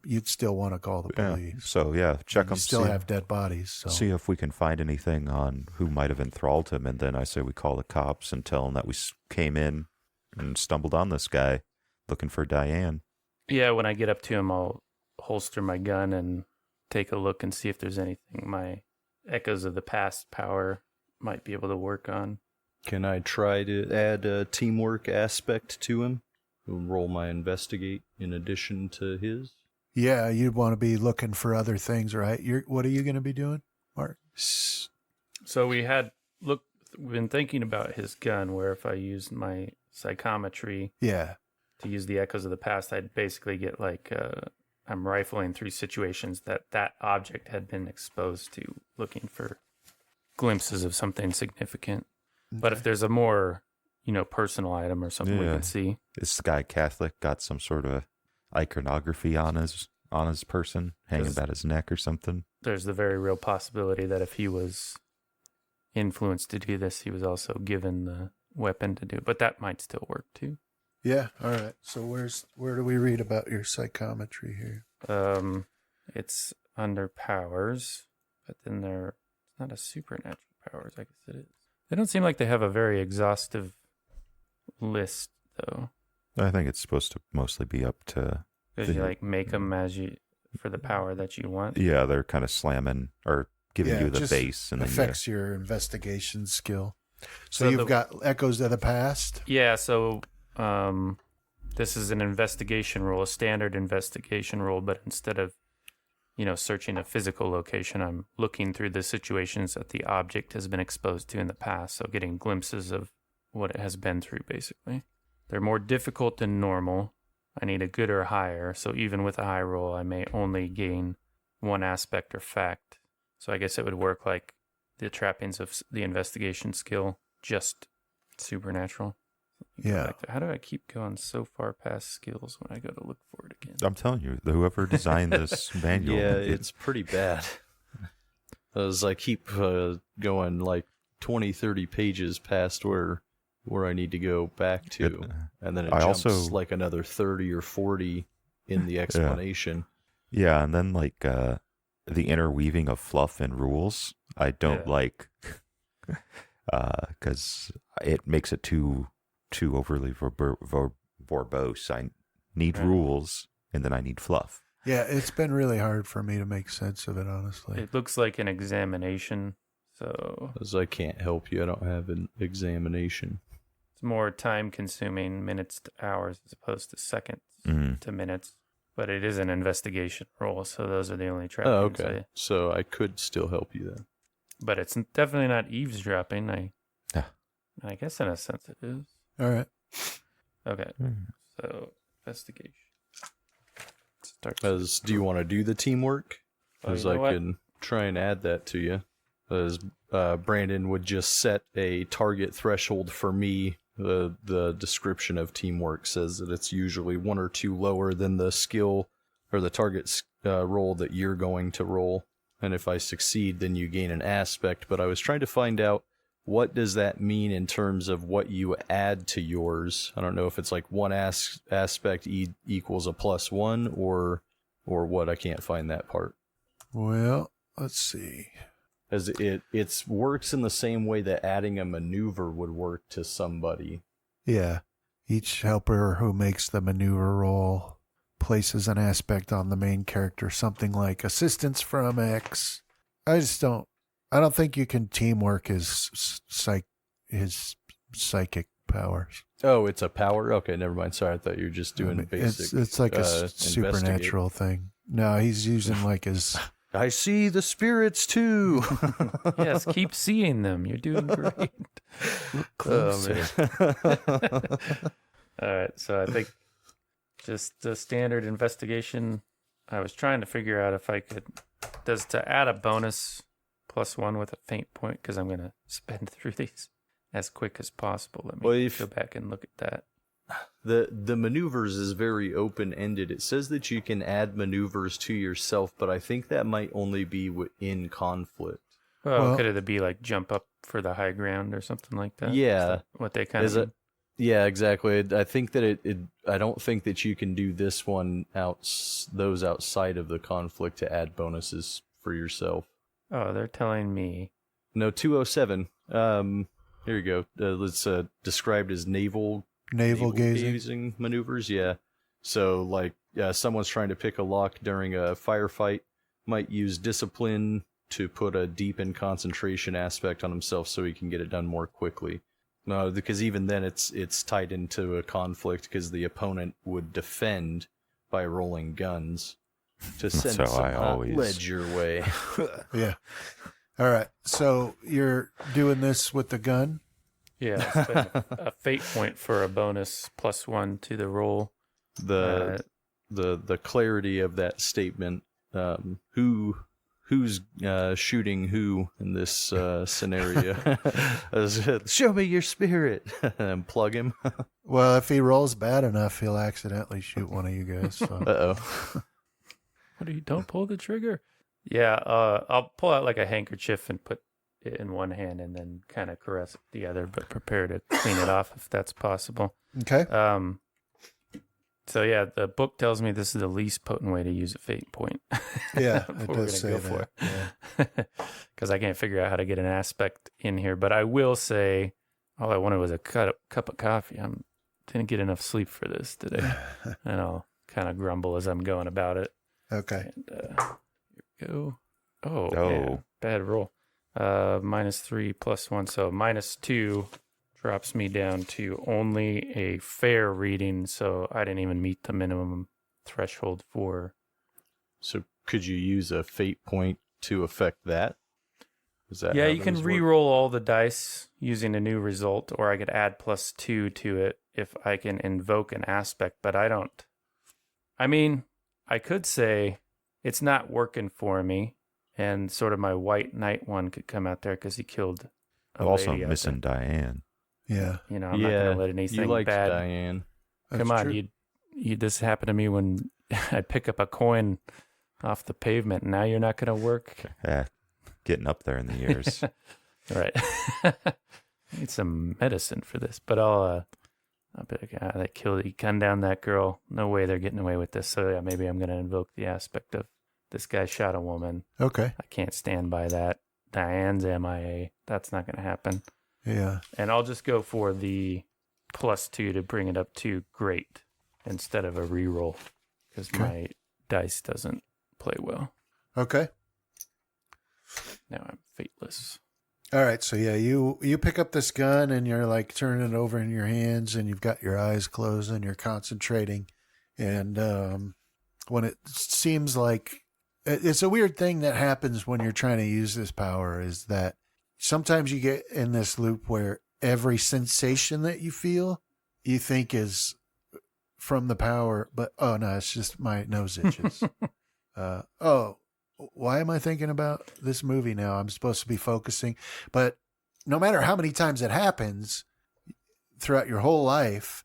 you'd still want to call the Yeah. police. So, yeah, check You them. still have dead bodies. So. See if we can find anything on who might have enthralled him. And then I say we call the cops and tell them that we came in and stumbled on this guy looking for Diane. Yeah, when I get up to him, I'll holster my gun and take a look and see if there's anything my Echoes of the Past power might be able to work on. Can I try to add a teamwork aspect to him? Roll my investigate in addition to his? Yeah, you'd want to be looking for other things, right? What are you going to be doing, Mark? So we've been thinking about his gun, where if I used my psychometry Yeah. to use the Echoes of the Past, I'd basically get like I'm rifling through situations that object had been exposed to, looking for glimpses of something significant. But if there's a more, personal item or something we Yeah. can see. Is the guy Catholic? Got some sort of iconography on his person, hanging Does- about his neck or something? There's the very real possibility that if he was influenced to do this, he was also given the weapon to do it. But that might still work too. Yeah. All right. So where do we read about your psychometry here? It's under powers, but then it's not a supernatural powers. I guess it is. They don't seem like they have a very exhaustive list, though. I think it's supposed to mostly be up to... Because you make them for the power that you want. Yeah, they're kind of slamming or giving Yeah, you the just base. And then affects your investigation skill. So So you've got Echoes of the Past. Yeah, so this is an investigation roll, a standard investigation roll, but instead of, searching a physical location, I'm looking through the situations that the object has been exposed to in the past, so getting glimpses of what it has been through, basically. They're more difficult than normal. I need a good or higher, so even with a high roll, I may only gain one aspect or fact. So I guess it would work like the trappings of the investigation skill, just supernatural. Yeah. How do I keep going so far past skills when I go to look for it again? I'm telling you, whoever designed this manual... Yeah, it's pretty bad. As I keep going like 20, 30 pages past where I need to go back to, and then it I jumps also- like another 30 or 40 in the explanation. Yeah, and then the interweaving of fluff and rules, I don't Yeah. like, because it makes it too overly verbose. I need Right. rules, and then I need fluff. Yeah, it's been really hard for me to make sense of it, honestly. It looks like an examination, so As I can't help you, I don't have an examination. it's more time-consuming, minutes to hours as opposed to seconds to minutes. But it is an investigation roll, so those are the only trappings. Oh, okay. So I could still help you then. But it's definitely not eavesdropping. I guess in a sense it is. All right. Okay, so investigation. Start. Do you want to do the teamwork? Because you know I can try and add that to you. As Brandon would just set a target threshold for me. The description of teamwork says that it's usually 1 or 2 lower than the skill or the target roll that you're going to roll. And if I succeed, then you gain an aspect. But I was trying to find out, what does that mean in terms of what you add to yours? I don't know if it's like one aspect equals a +1 or what. I can't find that part. Well, let's see. As it works in the same way that adding a maneuver would work to somebody. Yeah. Each helper who makes the maneuver roll places an aspect on the main character, something like assistance from X. I don't think you can teamwork his psychic powers. Oh, it's a power? Okay, never mind. Sorry, I thought you were just doing basic. It's like a supernatural thing. No, he's using like his... I see the spirits too. Yes, keep seeing them. You're doing great. Look closer. All right, so I think just the standard investigation. I was trying to figure out if I could, to add a bonus +1 with a feint point, because I'm going to spend through these as quick as possible. Let me go back and look at that. The maneuvers is very open-ended. It says that you can add maneuvers to yourself, but I think that might only be in conflict. Well, could it be like jump up for the high ground or something like that? Yeah. Is that what they kind of mean? Yeah, exactly. I think that I don't think that you can do this one those outside of the conflict to add bonuses for yourself. Oh, they're telling me. No, 207. Here you go. It's described as navel gazing maneuvers. Yeah. So like someone's trying to pick a lock during a firefight, might use discipline to put a deepened concentration aspect on himself so he can get it done more quickly. No, because even then it's tied into a conflict because the opponent would defend by rolling guns to send some ledge your way. Yeah. All right. So you're doing this with the gun? Yeah, it's a fate point for a bonus +1 to the roll. The clarity of that statement. Who's shooting who in this scenario? Show me your spirit and plug him. Well, if he rolls bad enough, he'll accidentally shoot one of you guys. So. Uh-oh. Don't pull the trigger. Yeah, I'll pull out like a handkerchief and put it in one hand and then kind of caress the other, but prepare to clean it off if that's possible. Okay. So yeah, the book tells me this is the least potent way to use a fate point. Yeah, it does say that. Because I can't figure out how to get an aspect in here. But I will say, all I wanted was a cup of coffee. I didn't get enough sleep for this today, and I'll kind of grumble as I'm going about it. Okay. And, here we go. Oh, yeah, bad roll. -3 +1, so -2 drops me down to only a fair reading, so I didn't even meet the minimum threshold for. So could you use a fate point to affect that? Is that you can re-roll all the dice using a new result, or I could add +2 to it if I can invoke an aspect, but I don't. I mean, I could say it's not working for me, and sort of my White Knight one could come out there because he killed a also lady missing Diane. Yeah. I'm not going to let anything you liked bad. Diane. Come on, this happened to me when I pick up a coin off the pavement, and now you're not going to work. Yeah, getting up there in the years. Right. Need some medicine for this, but I'll be like, he gunned down that girl. No way they're getting away with this. So yeah, maybe I'm going to invoke the aspect of this guy shot a woman. Okay. I can't stand by that. Diane's MIA. That's not going to happen. Yeah. And I'll just go for the +2 to bring it up to great instead of a reroll, because my dice doesn't play well. Okay. Now I'm fateless. All right. So yeah, you pick up this gun and you're like turning it over in your hands, and you've got your eyes closed and you're concentrating. And when it seems like it's a weird thing that happens when you're trying to use this power is that sometimes you get in this loop where every sensation that you feel, you think is from the power, but oh no, it's just my nose itches. Why am I thinking about this movie now? I'm supposed to be focusing, but no matter how many times it happens throughout your whole life,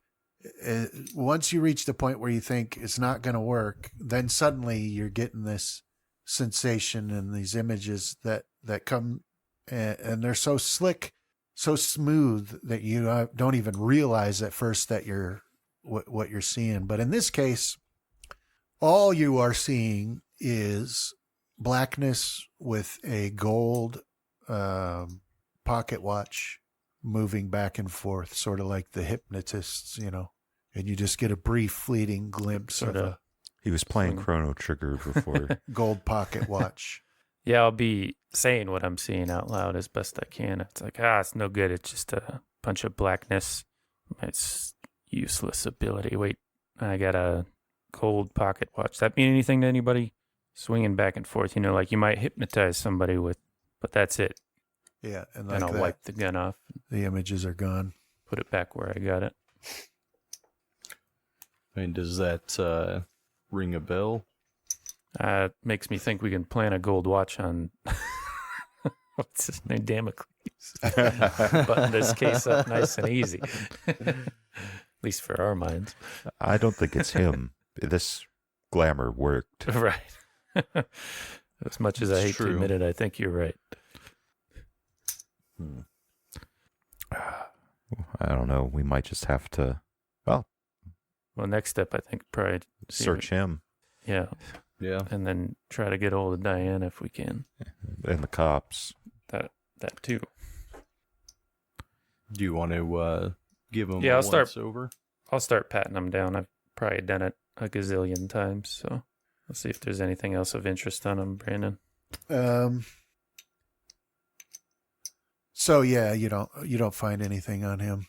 once you reach the point where you think it's not going to work, then suddenly you're getting this sensation and these images that come, and they're so slick, so smooth that you don't even realize at first that you're what you're seeing. But in this case, all you are seeing is blackness with a gold pocket watch moving back and forth, sort of like the hypnotists, and you just get a brief fleeting glimpse of a He was playing Chrono Trigger before. gold pocket watch. Yeah, I'll be saying what I'm seeing out loud as best I can. It's like, it's no good. It's just a bunch of blackness. It's useless ability. Wait, I got a gold pocket watch. Does that mean anything to anybody? Swinging back and forth, like you might hypnotize somebody with, but that's it. Yeah, and Then I'll wipe the gun off. The images are gone. Put it back where I got it. I mean, does that ring a bell? Makes me think we can plan a gold watch on what's his name, Damocles. Button this case up nice and easy. At least for our minds. I don't think it's him. This glamour worked. Right. As much as I hate to admit it, I think you're right. I don't know. We might just have to, Well, next step, I think, probably search him. Yeah. Yeah. And then try to get hold of Diane if we can. And the cops. That too. Do you want to give him I'll a start once-over? I'll start patting them down. I've probably done it a gazillion times, so let's see if there's anything else of interest on them, Brandon. So yeah, you don't find anything on him,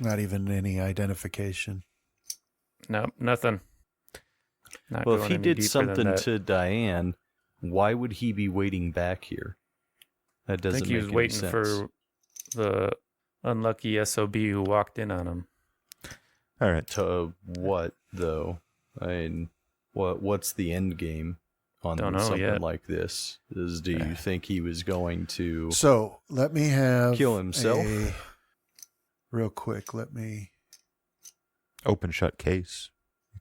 not even any identification. No, nothing. Not Well, if going he any did deeper something than that. to Diane, why would he be waiting back here? That I doesn't think he make was any waiting sense. for the unlucky SOB who walked in on him. All right. To what, though? I mean, what's the end game on Don't know something yet. like this? Do you think he was going to So let me have kill himself? Real quick, let me. Open shut case.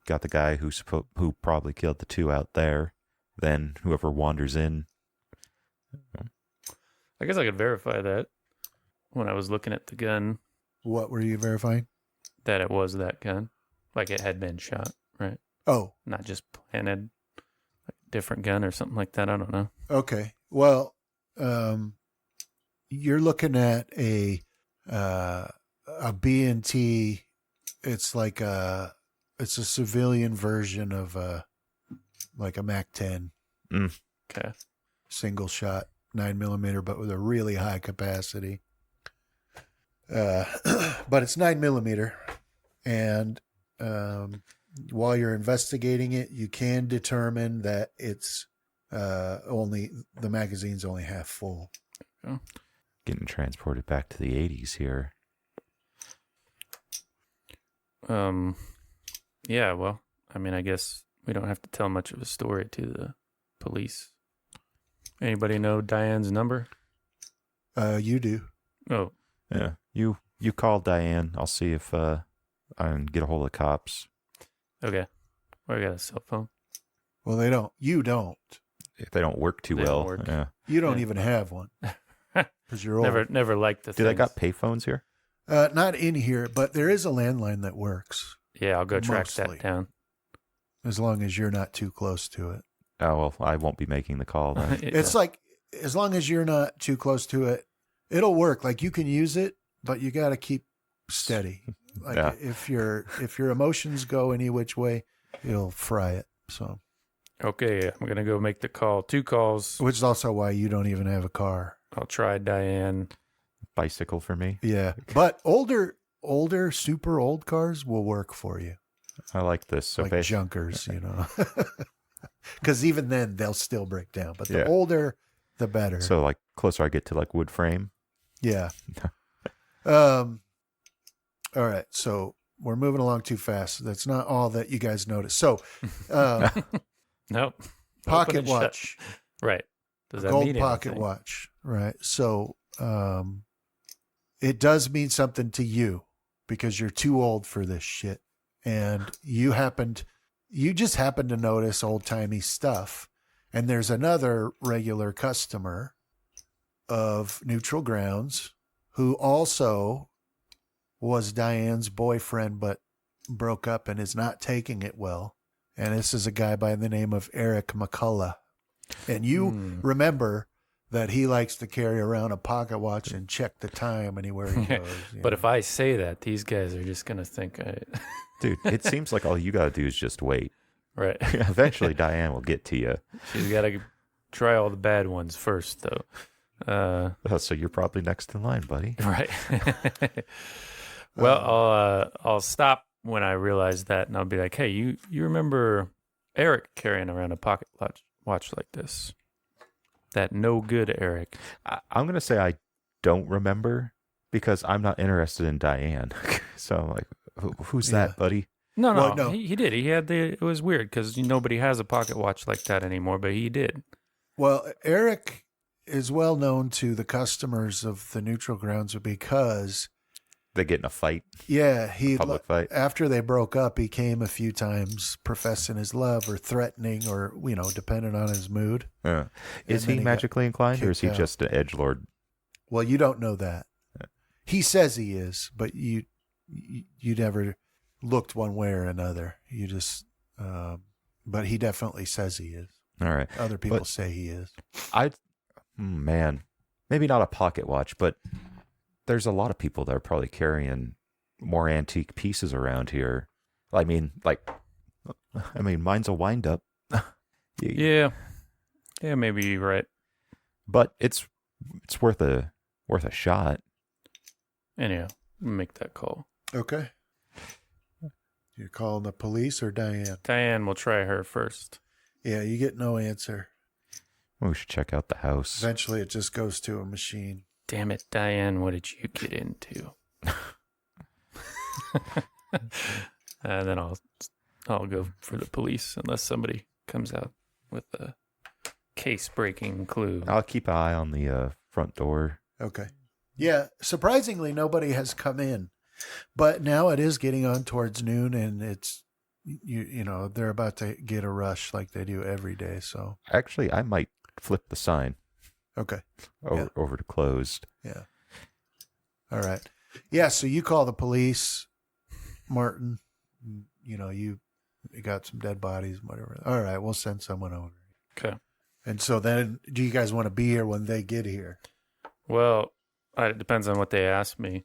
Got the guy who probably killed the two out there. Then whoever wanders in. I guess I could verify that when I was looking at the gun, What were you verifying? that it was that gun. Like it had been shot, right? Oh, Not just planted like a different gun or something like that. I don't know. okay. Well, you're looking at a B&T. It's like it's a civilian version of like a MAC-10 Okay. single shot 9mm, but with a really high capacity. But it's 9mm, and while you're investigating it, you can determine that it's only the magazine's only half full. Getting transported back to the 80s here. Yeah, well, I mean, I guess we don't have to tell much of a story to the police. Anybody know Diane's number? You do. Oh, Yeah. You call Diane. I'll see if I can get a hold of the cops. okay. Well, I got a cell phone. Well, they don't. You don't. If they don't work too They don't well. work. Yeah. You don't Yeah. even have one because you're old. Never liked the Do they things. got payphones here? Not in here, but there is a landline that works Yeah, I'll go track Mostly. that down. as long as you're not too close to it. Oh, well, I won't be making the call then. It's like as long as you're not too close to it, it'll work. Like you can use it, but you got to keep steady. Like Yeah. if your emotions go any which way, it'll fry it. So Okay, I'm gonna go make the call. 2 calls. Which is also why you don't even have a car. I'll try Diane. Bicycle for me. Yeah. But older, super old cars will work for you. I like this. So Like junkers, Because even then, they'll still break down. But the older, the better. So like closer I get to like wood frame. Yeah. All right. So we're moving along too fast. That's not all that you guys noticed. So, Nope. pocket Open and watch. shut. Right. Does that Gold mean pocket anything? watch. Right. So, it does mean something to you because you're too old for this shit. And you just happened to notice old timey stuff. And there's another regular customer of Neutral Grounds who also was Diane's boyfriend, but broke up and is not taking it well. And this is a guy by the name of Eric McCullough. And you remember that he likes to carry around a pocket watch and check the time anywhere he goes. But if I say that, these guys are just gonna think Dude, it seems like all you got to do is just wait. right. Eventually, Diane will get to you. She's gotta try all the bad ones first, though. So you're probably next in line, buddy. Right. Well, I'll stop when I realize that, and I'll be like, "Hey, you remember Eric carrying around a pocket watch like this? That no good Eric." I'm going to say I don't remember because I'm not interested in Diane. So I'm like, who's that, buddy? No, Well, no. He did. He had it was weird because nobody has a pocket watch like that anymore, but he did. Well, Eric is well known to the customers of the Neutral Grounds because They get in a fight, he public fight. after they broke up, he came a few times professing his love or threatening or, depending on his mood. Is then he he got magically inclined or is he kicked out. just an edgelord? Well, you don't know that. He says he is, but you never looked one way or another. You just, but he definitely says he is. All right. Other people say he is. Man, maybe not a pocket watch, but there's a lot of people that are probably carrying more antique pieces around here. I mean, mine's a wind up. Yeah, maybe you're right. But it's worth a shot. Anyhow, make that call. Okay. You're calling the police or Diane? Diane, we'll try her first. Yeah, you get no answer. We should check out the house. Eventually, it just goes to a machine. Damn it, Diane, what did you get into? And then I'll go for the police unless somebody comes out with a case-breaking clue. I'll keep an eye on the front door. Okay. Yeah, surprisingly, nobody has come in. But now it is getting on towards noon, and it's, they're about to get a rush like they do every day. So Actually, I might flip the sign okay. over to closed. Yeah. All right. Yeah, so you call the police, Martin. You got some dead bodies, whatever. All right, we'll send someone over. Okay. And so then, do you guys want to be here when they get here? Well, it depends on what they ask me.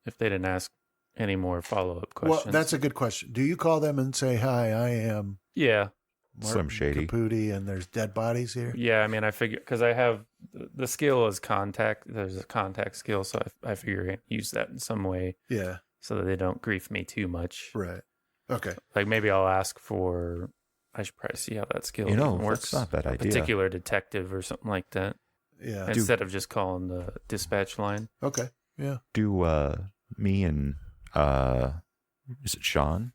If they didn't ask any more follow-up questions. Well, that's a good question. Do you call them and say, "Hi, I am Yeah. Martin Slim Shady. Caputi, and there's dead bodies here"? Yeah, I mean, I figure, because I have, the skill is contact. There's a contact skill, so I figure I can use that in some way Yeah. so that they don't grief me too much. Right. Okay. Like, maybe I'll ask for, I should probably see how that skill even works. That's not a bad idea. Particular detective or something like that. Yeah. Instead of just calling the dispatch line. Okay. Yeah. Do me and is it Sean?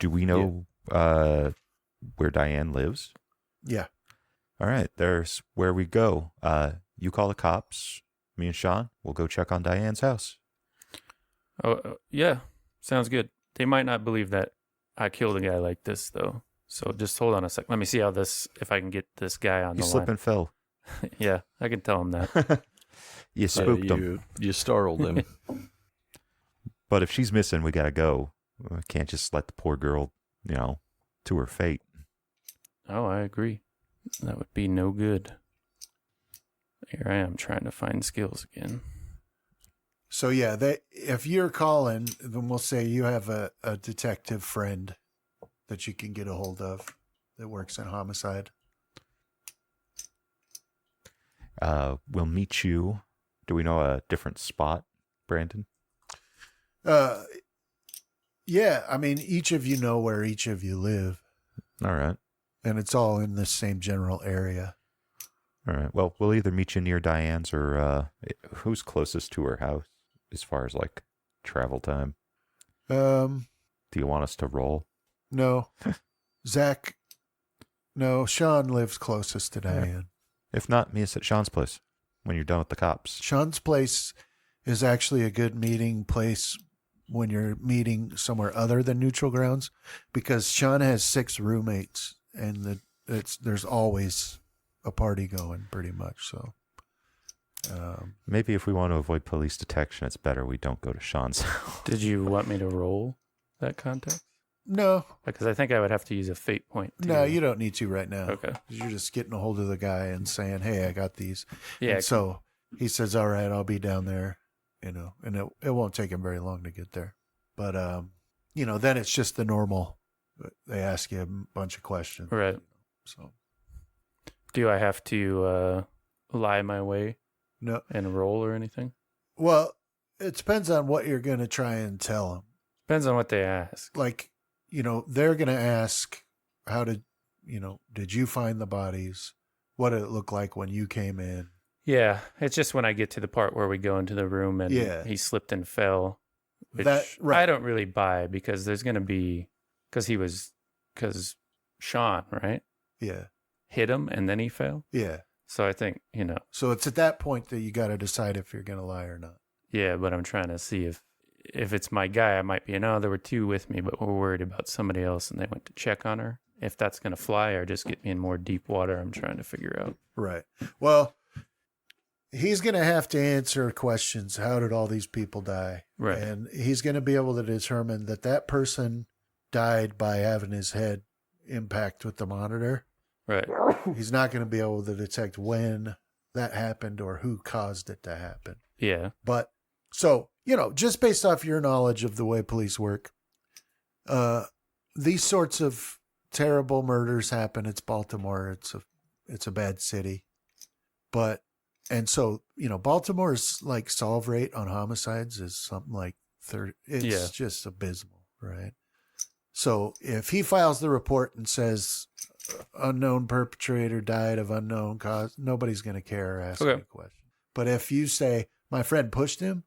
Do we know where Diane lives? Yeah. All right, there's where we go. You call the cops. Me and Sean, we'll go check on Diane's house. Oh, yeah. Sounds good. They might not believe that I killed a guy like this, though. So just hold on a sec. Let me see if I can get this guy on You the slip line. and fell. Yeah, I can tell him that. You spooked him. You startled him. But if she's missing, we gotta go. We can't just let the poor girl, to her fate. Oh, I agree. That would be no good. Here I am trying to find skills again. So yeah, if you're calling, then we'll say you have a detective friend that you can get a hold of. that works in homicide. We'll meet you. Do we know a different spot, Brandon? Yeah, I mean, each of you know where each of you live, All right. and it's all in the same general area. All right. Well, we'll either meet you near Diane's or who's closest to her house as far as like travel time. Do you want us to roll? No. Zach, no, Sean lives closest to Diane. If not, meet us at Sean's place when you're done with the cops. Sean's place is actually a good meeting place when you're meeting somewhere other than neutral grounds, because Sean has 6 roommates and there's always a party going pretty much. So Maybe if we want to avoid police detection, it's better we don't go to Sean's house. Did you want me to roll that context? no, Because I think I would have to use a fate point. no, you don't need to right now. Okay. You're just getting a hold of the guy and saying, hey, I got these. Yeah. And so he says, all right, I'll be down there, and it won't take him very long to get there. But, then it's just the normal. They ask you a bunch of questions. Right. So, Do I have to lie my way no. and roll or anything? Well, it depends on what you're going to try and tell them. Depends on what they ask. Like, they're going to ask, did you find the bodies? What did it look like when you came in? Yeah. It's just when I get to the part where we go into the room and he slipped and fell, which Right. I don't really buy, because there's going to be, because Sean, right? Yeah. Hit him and then he fell. Yeah. So I think, So it's at that point that you got to decide if you're going to lie or not. yeah, but I'm trying to see if it's my guy, I might be, no, there were 2 with me, but we're worried about somebody else and they went to check on her. If that's going to fly or just get me in more deep water, I'm trying to figure out. Right. Well, he's going to have to answer questions. How did all these people die? Right. And he's going to be able to determine that person died by having his head impact with the monitor. Right. He's not going to be able to detect when that happened or who caused it to happen. Yeah. But so, just based off your knowledge of the way police work, these sorts of terrible murders happen. It's Baltimore. It's a bad city. And so, Baltimore's like solve rate on homicides is something like 30. It's just abysmal, right? So if he files the report and says unknown perpetrator died of unknown cause, nobody's going to care or ask any question. But if you say my friend pushed him,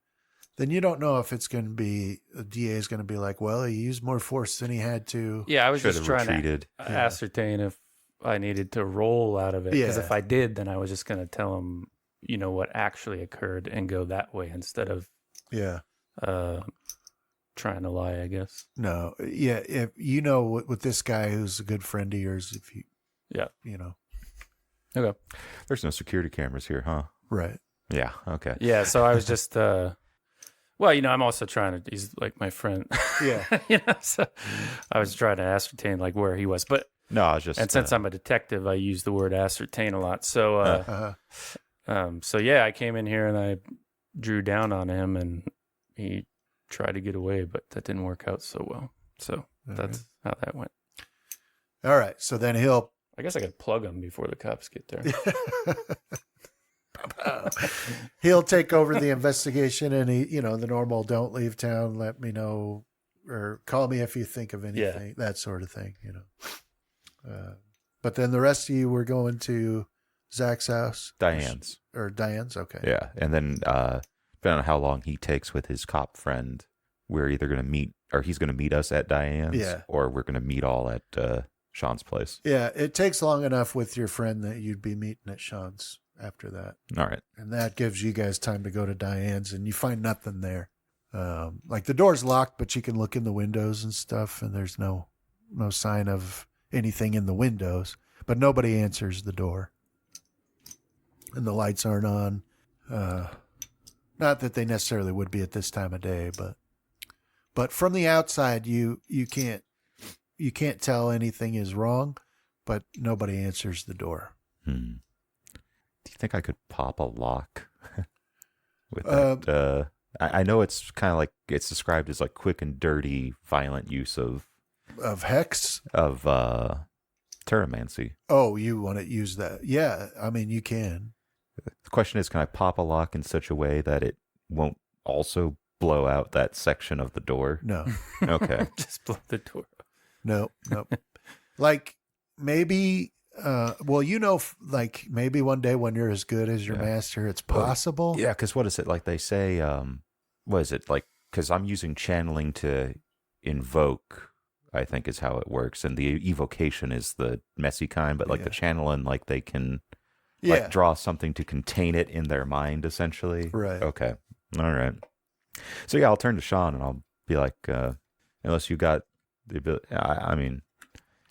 then you don't know if it's going to be, the DA is going to be like, well, he used more force than he had to. Yeah, I was Should just have trying retreated. to ascertain if I needed to roll out of it. Because Yeah. if I did, then I was just going to tell him, what actually occurred and go that way instead of trying to lie, I guess. No. Yeah. If with this guy who's a good friend of yours, if you, Okay. There's no security cameras here, huh? right. Yeah. Okay. Yeah, so I was just, I'm also trying to, he's like my friend. Yeah. So I was trying to ascertain like where he was. But, No, I was just. and since I'm a detective, I use the word ascertain a lot. So, I came in here and I drew down on him and he tried to get away, but that didn't work out so well. So that's how that went. All right. So then I guess I could plug him before the cops get there. he'll take over the investigation, and he, the normal don't leave town, let me know, or call me if you think of anything, that sort of thing, But then the rest of you were going to Zach's house? Diane's. Or Diane's? Okay. Yeah. And then, depending on how long he takes with his cop friend, we're either going to meet, or he's going to meet us at Diane's, or we're going to meet all at Sean's place. Yeah, it takes long enough with your friend that you'd be meeting at Sean's after that. All right. And that gives you guys time to go to Diane's, and you find nothing there. Like the door's locked, but you can look in the windows and stuff, and there's no sign of anything in the windows, but nobody answers the door. And the lights aren't on. Not that they necessarily would be at this time of day, but from the outside, you can't tell anything is wrong, but nobody answers the door. Do you think I could pop a lock with that? I know it's kind of like, it's described as like quick and dirty, violent use of hex, of Terramancy. Oh, you want to use that? Yeah, I mean, you can. The question is, can I pop a lock in such a way that it won't also blow out that section of the door? No, Okay. Just blow the door. no. Like maybe, well, like maybe one day when you're as good as your Yeah. master, it's possible. Yeah, because what is it? Like they say, what is it? Like, because I'm using channeling to invoke, I think is how it works. And the evocation is the messy kind, but like the channeling, like they can like draw something to contain it in their mind, essentially. Right. Okay. All right. So yeah, I'll turn to Sean and I'll be like, unless you got the ability, I mean,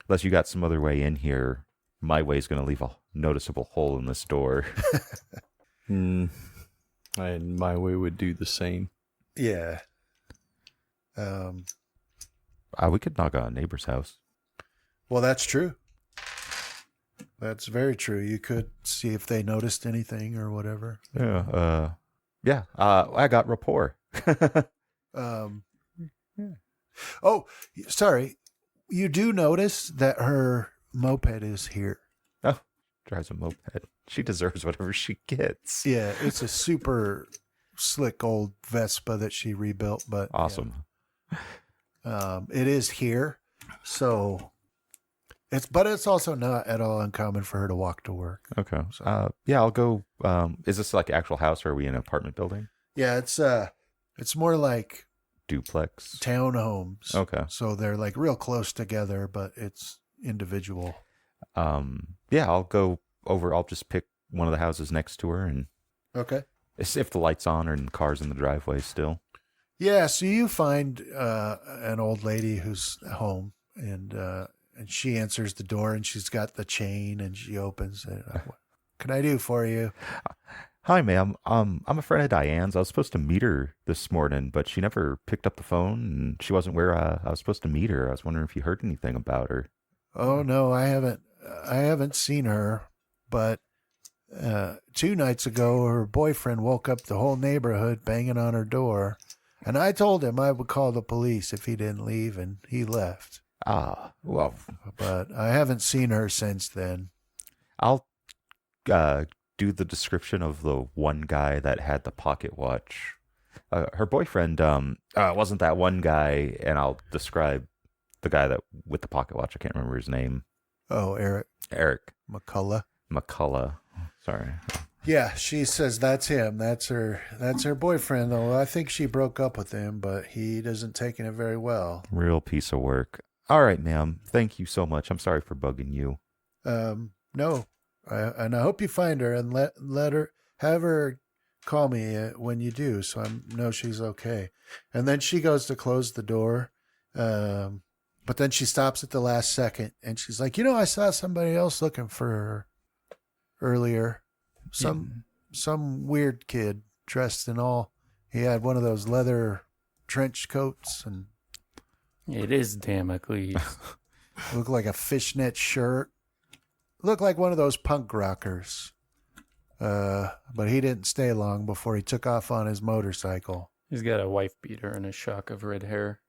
unless you got some other way in here, my way is going to leave a noticeable hole in this door. And my way would do the same. Yeah. We could knock on a neighbor's house. Well, that's true. That's very true. You could see if they noticed anything or whatever. Yeah. I got rapport. Oh, sorry. You do notice that her moped is here. Oh, drives a moped. She deserves whatever she gets. Yeah, it's a super slick old Vespa that she rebuilt, but Awesome. yeah. It is here, so it's also not at all uncommon for her to walk to work. Okay. I'll go. Is this like an actual house or are we in an apartment building? Yeah, it's more like Duplex. townhomes. Okay. So they're like real close together, but it's individual. I'll go over. I'll just pick one of the houses next to her and Okay. if the light's on and cars in the driveway still. Yeah, so you find an old lady who's home, and she answers the door, and she's got the chain, and she opens it. What can I do for you? Hi, ma'am. I'm a friend of Diane's. I was supposed to meet her this morning, but she never picked up the phone, and she wasn't where I was supposed to meet her. I was wondering if you heard anything about her. Oh no, I haven't seen her, but 2 nights ago, her boyfriend woke up the whole neighborhood banging on her door. And I told him I would call the police if he didn't leave, and he left. Well, But I haven't seen her since then. I'll do the description of the one guy that had the pocket watch. Her boyfriend wasn't that one guy, and I'll describe the guy that with the pocket watch. I can't remember his name. Oh, Eric McCullough. Sorry. Yeah, she says that's him. That's her boyfriend, though. I think she broke up with him, but he doesn't taking it very well. Real piece of work. All right, ma'am. Thank you so much. I'm sorry for bugging you. No. And I hope you find her and have her call me when you do, so I know she's okay. And then she goes to close the door, but then she stops at the last second, and she's like, I saw somebody else looking for her earlier. Some weird kid dressed in all. He had one of those leather trench coats and It is Damocles. looked like a fishnet shirt. Looked like one of those punk rockers. But he didn't stay long before he took off on his motorcycle. He's got a wife beater and a shock of red hair.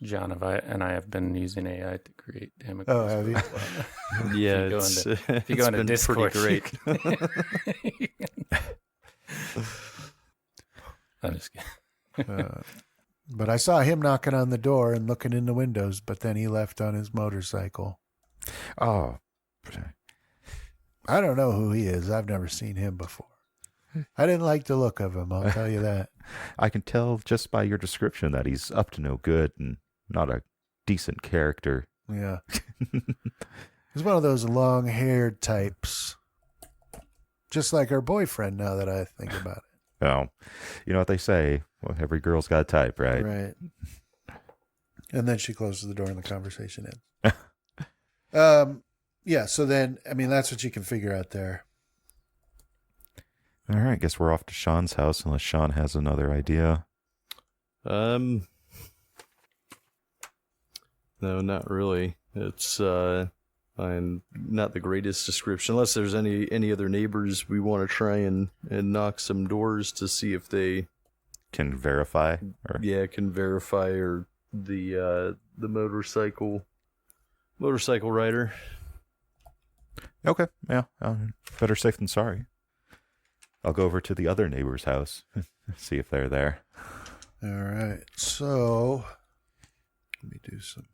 John and I have been using AI to create Damocles. Oh, have you? Yeah, if you go into been Discord, pretty great. I'm just kidding. But I saw him knocking on the door and looking in the windows, but then he left on his motorcycle. Oh, I don't know who he is. I've never seen him before. I didn't like the look of him, I'll tell you that. I can tell just by your description that he's up to no good and not a decent character. Yeah. He's one of those long-haired types. Just like her boyfriend, now that I think about it. Oh, you know what they say? Well, every girl's got a type, right? Right. And then she closes the door and the conversation ends. Yeah, so then, that's what you can figure out there. All right, guess we're off to Sean's house unless Sean has another idea. No, not really. It's I'm not the greatest description, unless there's any other neighbors we want to try and knock some doors to see if they Can verify? Or... can verify or the motorcycle motorcycle rider. Okay, yeah. Better safe than sorry. I'll go over to the other neighbor's house, see if they're there. All right. So, let me do some.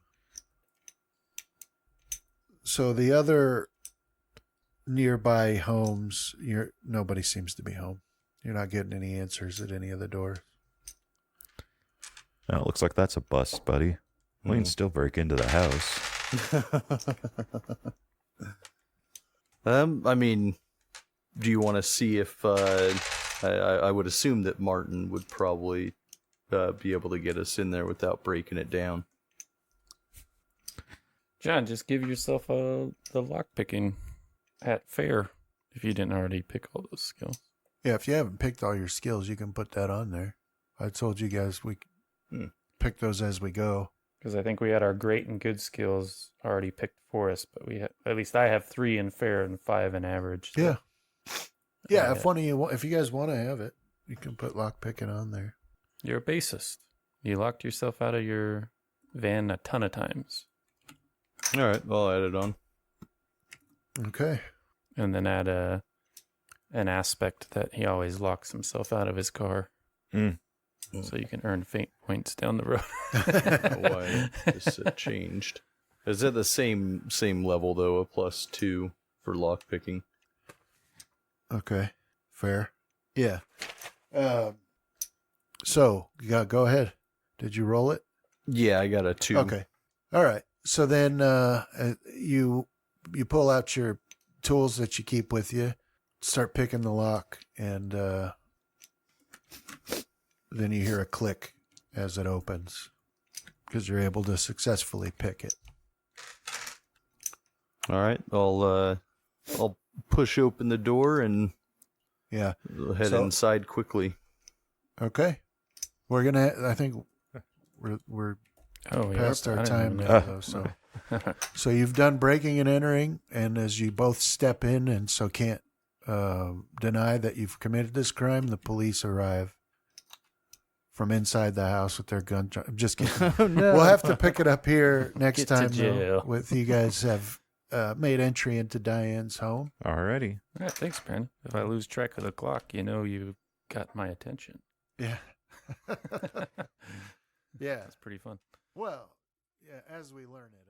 So the other nearby homes, nobody seems to be home. You're not getting any answers at any of the doors. Well, it looks like that's a bust, buddy. We can still break into the house. I mean, do you want to see if I would assume that Martin would probably be able to get us in there without breaking it down. John, just give yourself the lockpicking at fair if you didn't already pick all those skills. Yeah, if you haven't picked all your skills, you can put that on there. I told you guys we pick those as we go. Because I think we had our great and good skills already picked for us, but at least I have 3 in fair and 5 in average. So Yeah. If you guys want to have it, you can put lockpicking on there. You're a bassist. You locked yourself out of your van a ton of times. All right, I'll add it on. Okay. And then add an aspect that he always locks himself out of his car. So you can earn fate points down the road. Why this changed? Is it the same level though? A +2 for lockpicking. Okay. Fair. Yeah. So you go ahead. Did you roll it? Yeah, I got a 2. Okay. All right. So then you pull out your tools that you keep with you, start picking the lock, and then you hear a click as it opens because you're able to successfully pick it. All right, I'll push open the door and Yeah. head inside quickly. Okay. I think we're past our time now, though. So you've done breaking and entering, and as you both step in and so can't deny that you've committed this crime, the police arrive from inside the house with their gun. I'm just kidding. Oh, no. We'll have to pick it up here next Get to time, jail. though, with you guys have made entry into Diane's home. Alrighty. Yeah, thanks, Brandon. If I lose track of the clock, you got my attention. Yeah. Yeah. That's pretty fun. Well, yeah, as we learn it.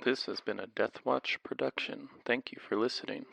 This has been a Deathwatch production. Thank you for listening.